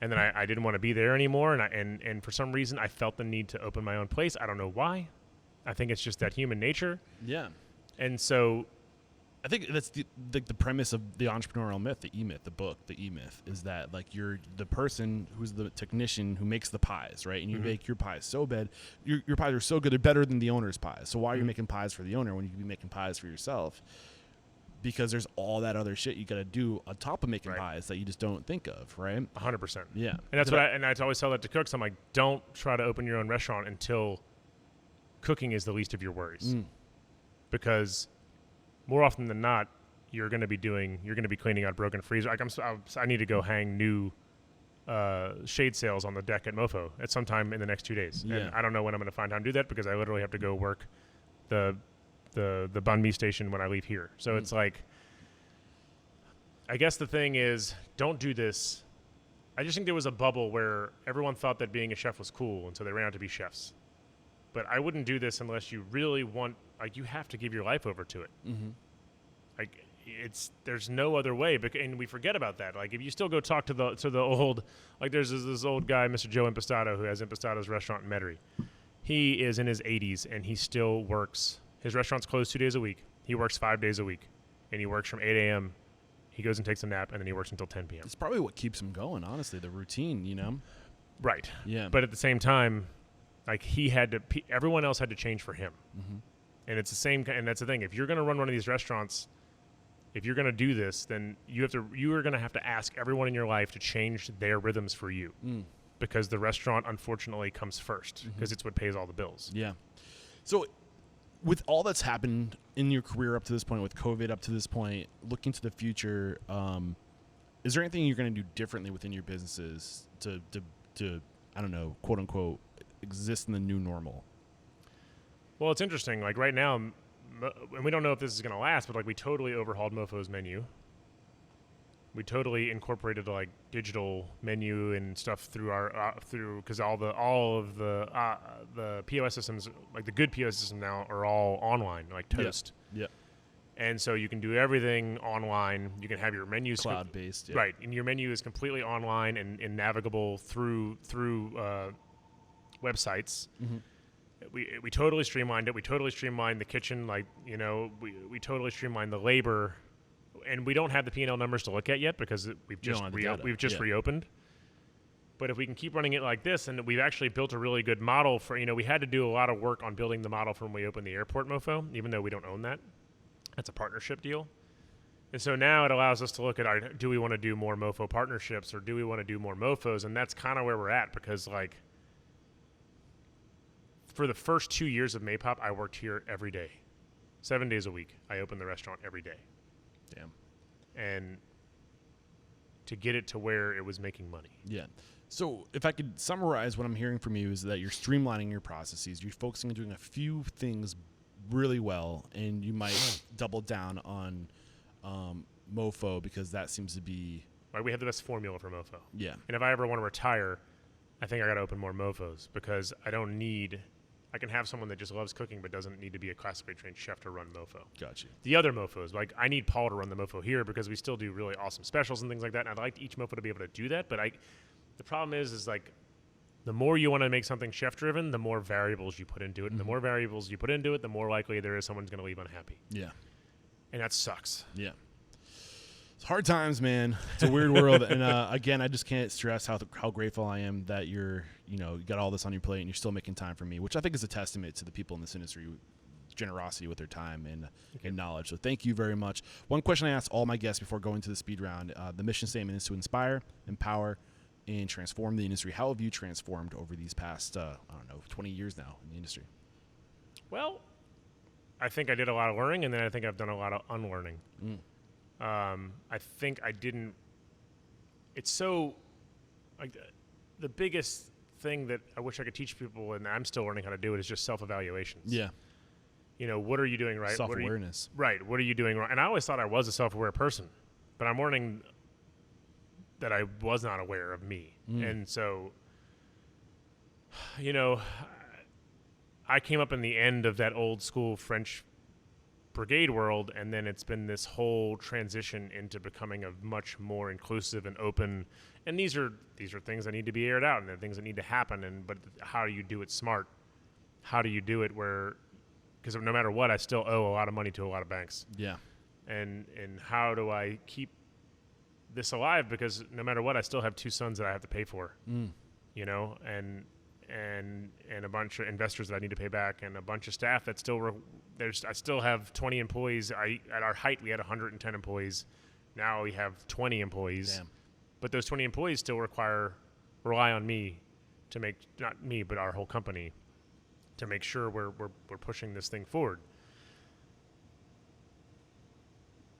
And then I didn't want to be there anymore, and for some reason I felt the need to open my own place. I don't know why. I think it's just that human nature. Yeah. And so I think that's the premise of the Entrepreneurial Myth, the E-Myth, the book, the E-Myth, is that like you're the person who's the technician who makes the pies, right? And you make your pies so bad, your pies are so good, they're better than the owner's pies. So why are you making pies for the owner when you could be making pies for yourself? Because there's all that other shit you got to do on top of making pies that you just don't think of, right? 100%. Yeah. And that's what I always tell that to cooks. I'm like, don't try to open your own restaurant until cooking is the least of your worries. Because more often than not, you're going to be cleaning out broken freezer. Like I need to go hang new shade sails on the deck at Mopho at some time in the next 2 days. Yeah. And I don't know when I'm going to find time to do that because I literally have to go work the banh mi station when I leave here. So it's like, I guess the thing is, don't do this. I just think there was a bubble where everyone thought that being a chef was cool, and so they ran out to be chefs. But I wouldn't do this unless you really want, like, you have to give your life over to it. Like, there's no other way, and we forget about that. Like, if you still go talk to the old, like, there's this old guy, Mr. Joe Impastato, who has Impastado's restaurant in Metairie. He is in his 80s, and he still works. His restaurant's closed 2 days a week. He works 5 days a week, and he works from 8 a.m. He goes and takes a nap, and then he works until 10 p.m. It's probably what keeps him going, honestly, the routine, you know? Right. Yeah. But at the same time, like, everyone else had to change for him. And it's the same, and that's the thing. If you're going to run one of these restaurants, if you're going to do this, then you are going to have to ask everyone in your life to change their rhythms for you. Because the restaurant, unfortunately, comes first, because it's what pays all the bills. Yeah. So with all that's happened in your career up to this point, with COVID up to this point, looking to the future, is there anything you're going to do differently within your businesses to I don't know, quote unquote, exist in the new normal? Well, it's interesting. Like right now, and we don't know if this is going to last, but like we totally overhauled Mopho's menu. We totally incorporated like digital menu and stuff through our because all of the POS systems, like the good POS system now, are all online, like Toast. Yeah. And so you can do everything online. You can have your menus cloud-based, right? And your menu is completely online and navigable through websites. We totally streamlined it. We totally streamlined the kitchen. Like, you know, we totally streamlined the labor. And we don't have the P&L numbers to look at yet because we've just reopened. But if we can keep running it like this, and we've actually built a really good model for, you know, we had to do a lot of work on building the model from when we opened the airport Mopho, even though we don't own that. That's a partnership deal. And so now it allows us to look at, do we want to do more Mopho partnerships or do we want to do more Mofos? And that's kind of where we're at because, like, for the first 2 years of Maypop, I worked here every day. 7 days a week. I opened the restaurant every day. Damn. And to get it to where it was making money. Yeah. So if I could summarize what I'm hearing from you is that you're streamlining your processes. You're focusing on doing a few things really well, and you might double down on Mopho because that seems to be... Right, we have the best formula for Mopho. Yeah. And if I ever want to retire, I think I got to open more Mofos because I can have someone that just loves cooking but doesn't need to be a classically trained chef to run Mopho. Gotcha. The other Mofos, like I need Paul to run the Mopho here because we still do really awesome specials and things like that. And I'd like each Mopho to be able to do that. But the problem is like the more you want to make something chef driven, the more variables you put into it. And the more variables you put into it, the more likely there is someone's going to leave unhappy. Yeah. And that sucks. Yeah. It's hard times, man. It's a weird world. And again, I just can't stress how grateful I am that you got all this on your plate and you're still making time for me, which I think is a testament to the people in this industry, generosity with their time and knowledge. So thank you very much. One question I ask all my guests before going to the speed round, the mission statement is to inspire, empower, and transform the industry. How have you transformed over these past, 20 years now in the industry? Well, I think I did a lot of learning, and then I think I've done a lot of unlearning. I think I didn't. It's so like the biggest thing that I wish I could teach people, and I'm still learning how to do it, is just self-evaluations. Yeah. You know, what are you doing right? Self-awareness. Right. What are you doing wrong? And I always thought I was a self-aware person, but I'm learning that I was not aware of me. And so, you know, I came up in the end of that old school French brigade world, and then it's been this whole transition into becoming a much more inclusive and open. And these are things that need to be aired out, and they're things that need to happen. But how do you do it smart? How do you do it where because no matter what, I still owe a lot of money to a lot of banks. Yeah. And how do I keep this alive? Because no matter what, I still have 2 sons that I have to pay for, you know, and a bunch of investors that I need to pay back, and a bunch of staff that still I still have 20 employees. At our height, we had 110 employees. Now we have 20 employees. Damn. But those 20 employees still rely on me to make, not me, but our whole company, to make sure we're pushing this thing forward.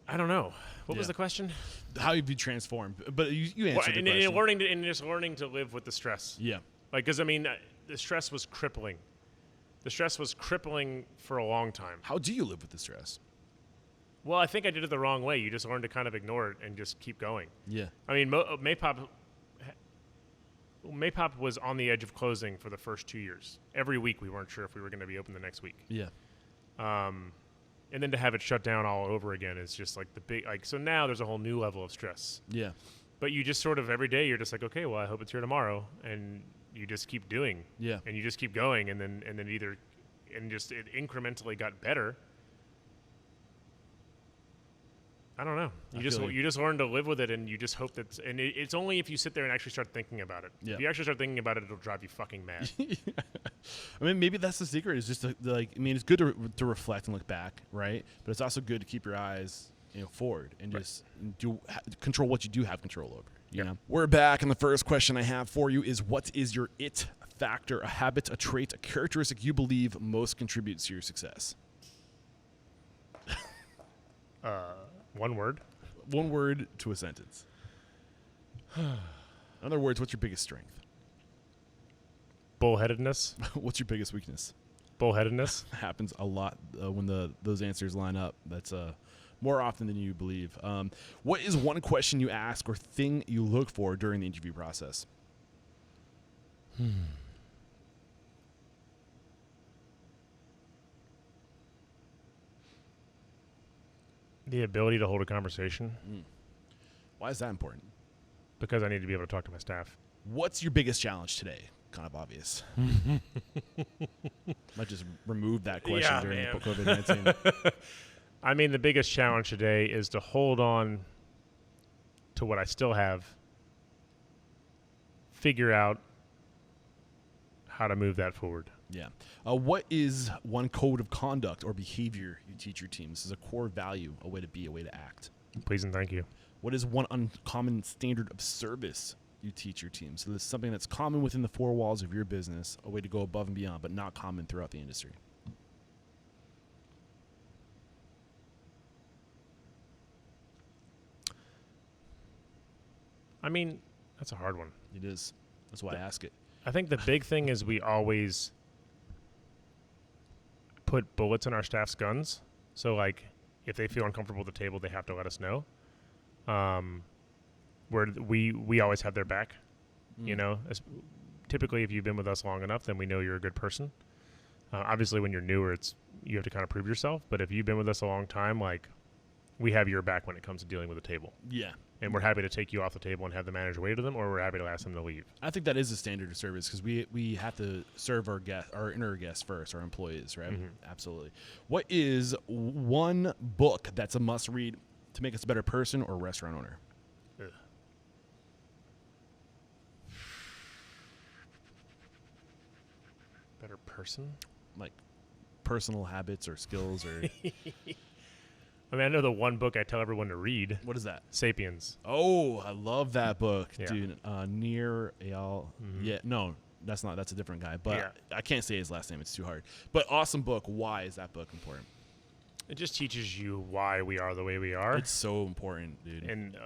I don't know. What was the question? How have you transformed? But you answered the question. And just learning to live with the stress. Yeah. Like, because, I mean, the stress was crippling. The stress was crippling for a long time. How do you live with the stress? Well, I think I did it the wrong way. You just learn to kind of ignore it and just keep going. Yeah. I mean, Maypop was on the edge of closing for the first 2 years. Every week we weren't sure if we were going to be open the next week. Yeah. And then to have it shut down all over again is just like the big, like, so now there's a whole new level of stress. Yeah. But you just sort of every day you're just like, okay, well, I hope it's here tomorrow. And you just keep doing. Yeah. And you just keep going. And then it incrementally got better. I don't know. You just learn to live with it, and you just hope that. And it's only if you sit there and actually start thinking about it. Yeah. If you actually start thinking about it, it'll drive you fucking mad. I mean, maybe that's the secret. Is just it's good to reflect and look back, right? But it's also good to keep your eyes, forward and just control what you do have control over. You know. We're back, and the first question I have for you is: what is your it factor? A habit, a trait, a characteristic you believe most contributes to your success? One word? One word to a sentence. In other words, what's your biggest strength? Bullheadedness. What's your biggest weakness? Bullheadedness. Happens a lot when those answers line up. That's more often than you believe. What is one question you ask or thing you look for during the interview process? The ability to hold a conversation. Why is that important? Because I need to be able to talk to my staff. What's your biggest challenge today? Kind of obvious. Might just remove that question during COVID-19. I mean, the biggest challenge today is to hold on to what I still have, figure out how to move that forward. Yeah. What is one code of conduct or behavior you teach your team? This is a core value, a way to be, a way to act. Please and thank you. What is one uncommon standard of service you teach your team? So this is something that's common within the 4 walls of your business, a way to go above and beyond, but not common throughout the industry. I mean, that's a hard one. It is. That's why I ask it. I think the big thing is we always put bullets in our staff's guns. So, like, if they feel uncomfortable at the table, they have to let us know. We always have their back. You know, typically, if you've been with us long enough, then we know you're a good person. Obviously, when you're newer, you have to kind of prove yourself. But if you've been with us a long time, like, we have your back when it comes to dealing with a table. Yeah. And we're happy to take you off the table and have the manager wait to them, or we're happy to ask them to leave. I think that is a standard of service because we have to serve our inner guests first, our employees, right? Mm-hmm. Absolutely. What is one book that's a must read to make us a better person or restaurant owner? Ugh. Better person? Like personal habits or skills or... I mean, I know the one book I tell everyone to read. What is that? Sapiens. Oh, I love that book, yeah. dude. Nir Eyal. Mm-hmm. Yeah, no, that's not. That's a different guy. But yeah. I can't say his last name. It's too hard. But awesome book. Why is that book important? It just teaches you why we are the way we are. It's so important, dude. And,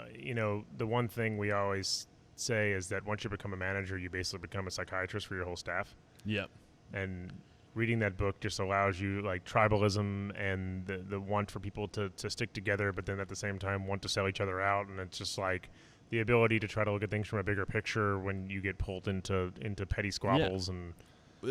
the one thing we always say is that once you become a manager, you basically become a psychiatrist for your whole staff. Yep. And reading that book just allows you, like, tribalism and the want for people to stick together, but then at the same time want to sell each other out. And it's just like the ability to try to look at things from a bigger picture when you get pulled into petty squabbles. Yeah. And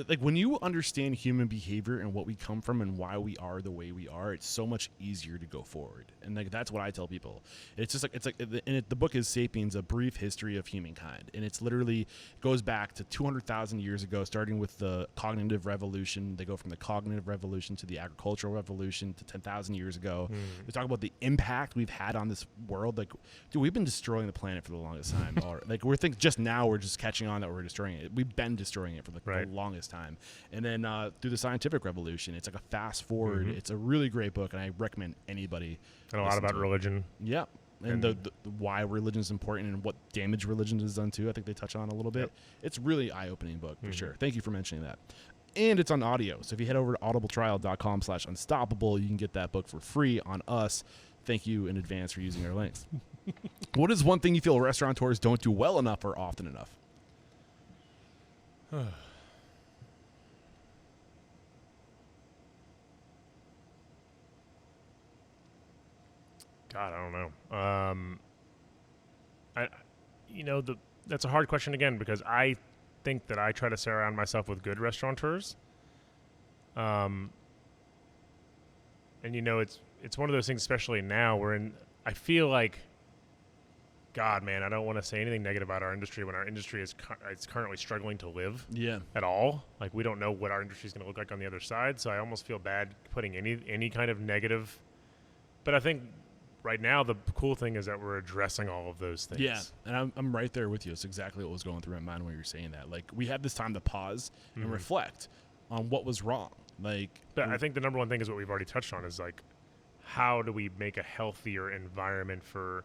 like when you understand human behavior and what we come from and why we are the way we are, it's so much easier to go forward. And like that's what I tell people. It's just like the book is Sapiens: A Brief History of Humankind, and it's literally goes back to 200,000 years ago, starting with the cognitive revolution. They go from the cognitive revolution to the agricultural revolution to 10,000 years ago. They talk about the impact we've had on this world. Like, dude, we've been destroying the planet for the longest time. Like we're just now we're just catching on that we're destroying it. We've been destroying it for the longest time. And then through the scientific revolution, it's like a fast forward. It's a really great book, and I recommend anybody. And a lot about religion. Yeah. And the why religion is important and what damage religion has done too. I think they touch on a little bit. Yep. It's really eye-opening book for sure. Thank you for mentioning that. And it's on audio. So if you head over to audibletrial.com/unstoppable, you can get that book for free on us. Thank you in advance for using our links. What is one thing you feel restaurateurs don't do well enough or often enough? God, I don't know. That's a hard question again, because I think that I try to surround myself with good restaurateurs. And it's one of those things, especially now, I feel like, God, man, I don't want to say anything negative about our industry when our industry is currently struggling to live at all. Like, we don't know what our industry is going to look like on the other side, so I almost feel bad putting any kind of negative. But I think right now the cool thing is that we're addressing all of those things. Yeah, and I'm right there with you. It's exactly what was going through my mind when you were saying that. Like, we had this time to pause and reflect on what was wrong. But I think the number one thing is what we've already touched on, is like, how do we make a healthier environment for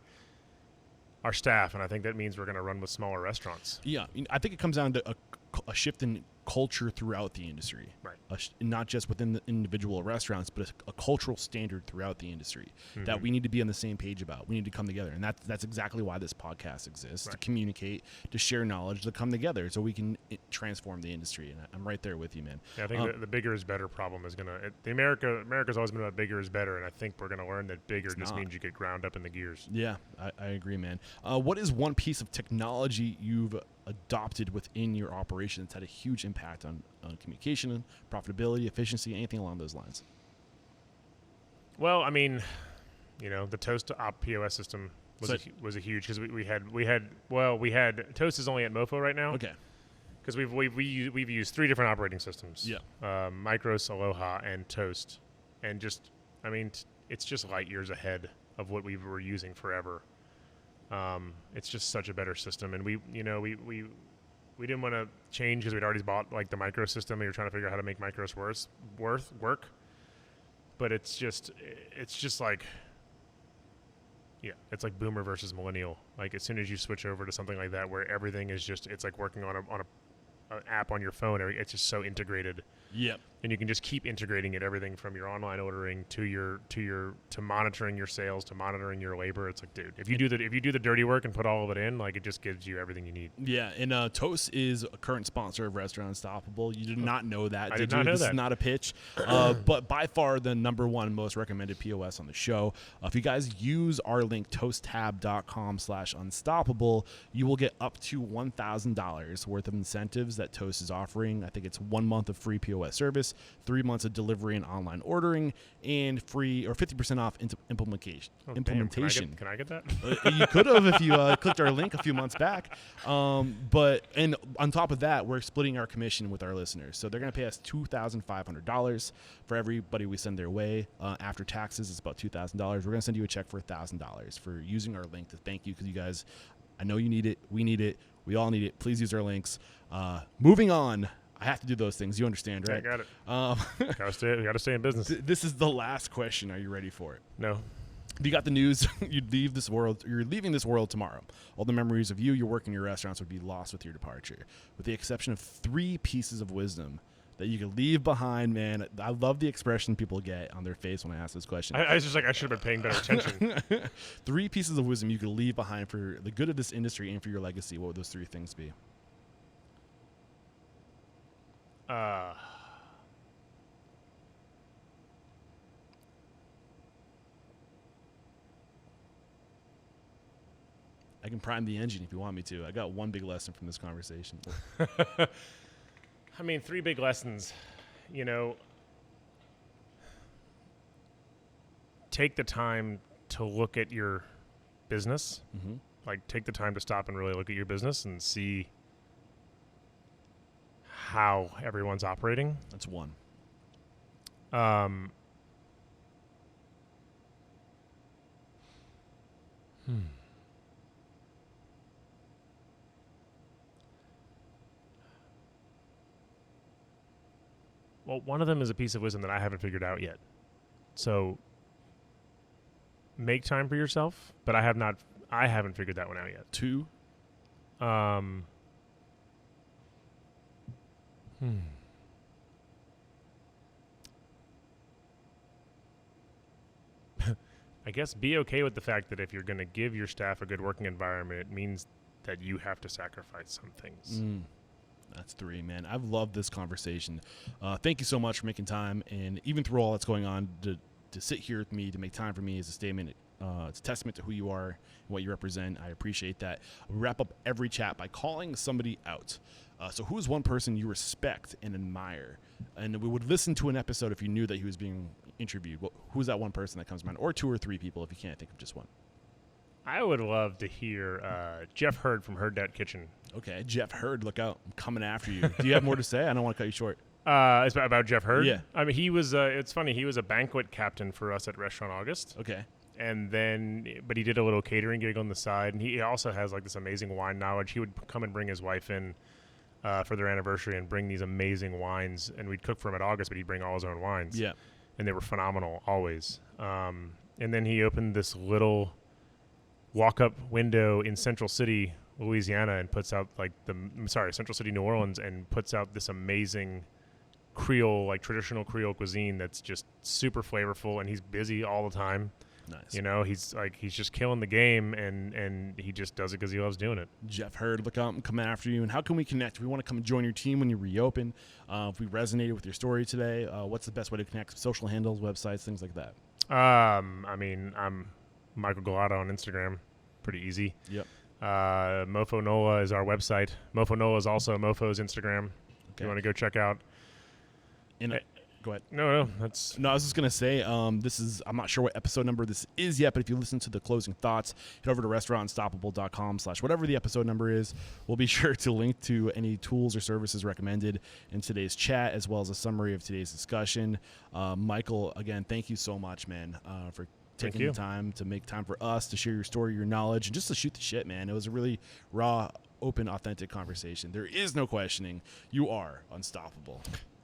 our staff? And I think that means we're going to run with smaller restaurants. Yeah, I think it comes down to a shift in culture throughout the industry, right? Not just within the individual restaurants, but a cultural standard throughout the industry that we need to be on the same page about. We need to come together, and that's exactly why this podcast exists, to communicate, to share knowledge, to come together so we can transform the industry. And I'm right there with you, man. Yeah, I think the bigger is better problem is America's always been about bigger is better, and I think we're going to learn that bigger just means you get ground up in the gears. Yeah, I agree, man. What is one piece of technology you've adopted within your operation that's had a huge impact on communication, profitability, efficiency, anything along those lines? Well, I mean, the Toast op POS system was a huge, because we had Toast is only at Mopho right now. Okay. Because we've used 3 different operating systems. Yeah. Micros, Aloha, and Toast, and it's just light years ahead of what we were using forever. It's just such a better system, and we didn't want to change because we'd already bought like the micro system. We were trying to figure out how to make micros work, but it's just like, yeah, it's like boomer versus millennial. Like, as soon as you switch over to something like that, where everything is it's like working on an app on your phone, it's just so integrated. Yep. And you can just keep integrating it, everything from your online ordering to monitoring your sales, to monitoring your labor. It's like, dude, if you do the dirty work and put all of it in, like, it just gives you everything you need. Yeah, and Toast is a current sponsor of Restaurant Unstoppable. You did not know that, did not know this that. is not a pitch, but by far the number one most recommended POS on the show. If you guys use our link, toasttab.com/unstoppable, you will get up to $1,000 worth of incentives that Toast is offering. I think it's 1 month of free POS service, 3 months of delivery and online ordering, and free or 50% off implementation. Implementation. Can I get that? You could have if you clicked our link a few months back. But on top of that, we're splitting our commission with our listeners. So they're going to pay us $2,500 for everybody we send their way. After taxes, it's about $2,000. We're going to send you a check for $1,000 for using our link to thank you, because you guys, I know you need it. We need it. We all need it. Please use our links. Moving on. I have to do those things. You understand, right? I got it. Gotta stay in business. This is the last question. Are you ready for it? No. If you got the news, you're leaving this world tomorrow. All the memories of your work in your restaurants would be lost with your departure, with the exception of 3 pieces of wisdom that you could leave behind, man. I love the expression people get on their face when I ask this question. I was just like, I should have been paying better attention. 3 pieces of wisdom you could leave behind for the good of this industry and for your legacy. What would those 3 things be? I can prime the engine if you want me to. I got one big lesson from this conversation. I mean, 3 big lessons. You know, take the time to look at your business. Mm-hmm. Like, take the time to stop and really look at your business and see how everyone's operating. That's one. Well, one of them is a piece of wisdom that I haven't figured out yet. So make time for yourself, but I haven't figured that one out yet. 2. I guess be okay with the fact that if you're going to give your staff a good working environment, it means that you have to sacrifice some things. That's 3, man. I've loved this conversation. Thank you so much for making time, and even through all that's going on, to sit here with me, to make time for me is a statement. It's a testament to who you are and what you represent. I appreciate that. We wrap up every chat by calling somebody out. So who is one person you respect and admire? And we would listen to an episode if you knew that he was being interviewed. Who's that one person that comes to mind? Or 2 or 3 people if you can't think of just one. I would love to hear Jeff Hurd from Hurd Dat Kitchen. Okay, Jeff Hurd, look out. I'm coming after you. Do you have more to say? I don't want to cut you short. It's about Jeff Hurd? Yeah. I mean, he was, it's funny, he was a banquet captain for us at Restaurant August. Okay. And then, but he did a little catering gig on the side, and he also has like this amazing wine knowledge. He would come and bring his wife in for their anniversary and bring these amazing wines, and we'd cook for him at August, but he'd bring all his own wines. Yeah. And they were phenomenal, always. And then he opened this little walk-up window in Central City, Louisiana, and puts out Central City, New Orleans, and puts out this amazing Creole, like traditional Creole cuisine that's just super flavorful, and he's busy all the time. Nice. You know, he's just killing the game, and he just does it because he loves doing it. Jeff Hurd, look out, I'm coming after you. And how can we connect? If we want to come and join your team when you reopen, if we resonated with your story today, what's the best way to connect? Social handles, websites, things like that. I mean, I'm Michael Gulotta on Instagram. Pretty easy. Yep. Mopho Nola is our website. Mopho Nola is also Mofo's Instagram. Okay. If you want to go check out. Go ahead. No, I was just going to say, I'm not sure what episode number this is yet, but if you listen to the closing thoughts, head over to restaurantunstoppable.com/whatever the episode number is. We'll be sure to link to any tools or services recommended in today's chat, as well as a summary of today's discussion. Michael, again, thank you so much, man, for taking the time to make time for us to share your story, your knowledge, and just to shoot the shit, man. It was a really raw, open, authentic conversation. There is no questioning. You are unstoppable.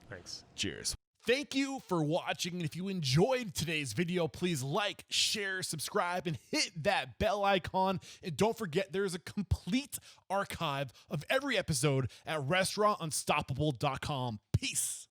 Thanks. Cheers. Thank you for watching, and if you enjoyed today's video, please like, share, subscribe, and hit that bell icon. And don't forget, there's a complete archive of every episode at restaurantunstoppable.com. Peace.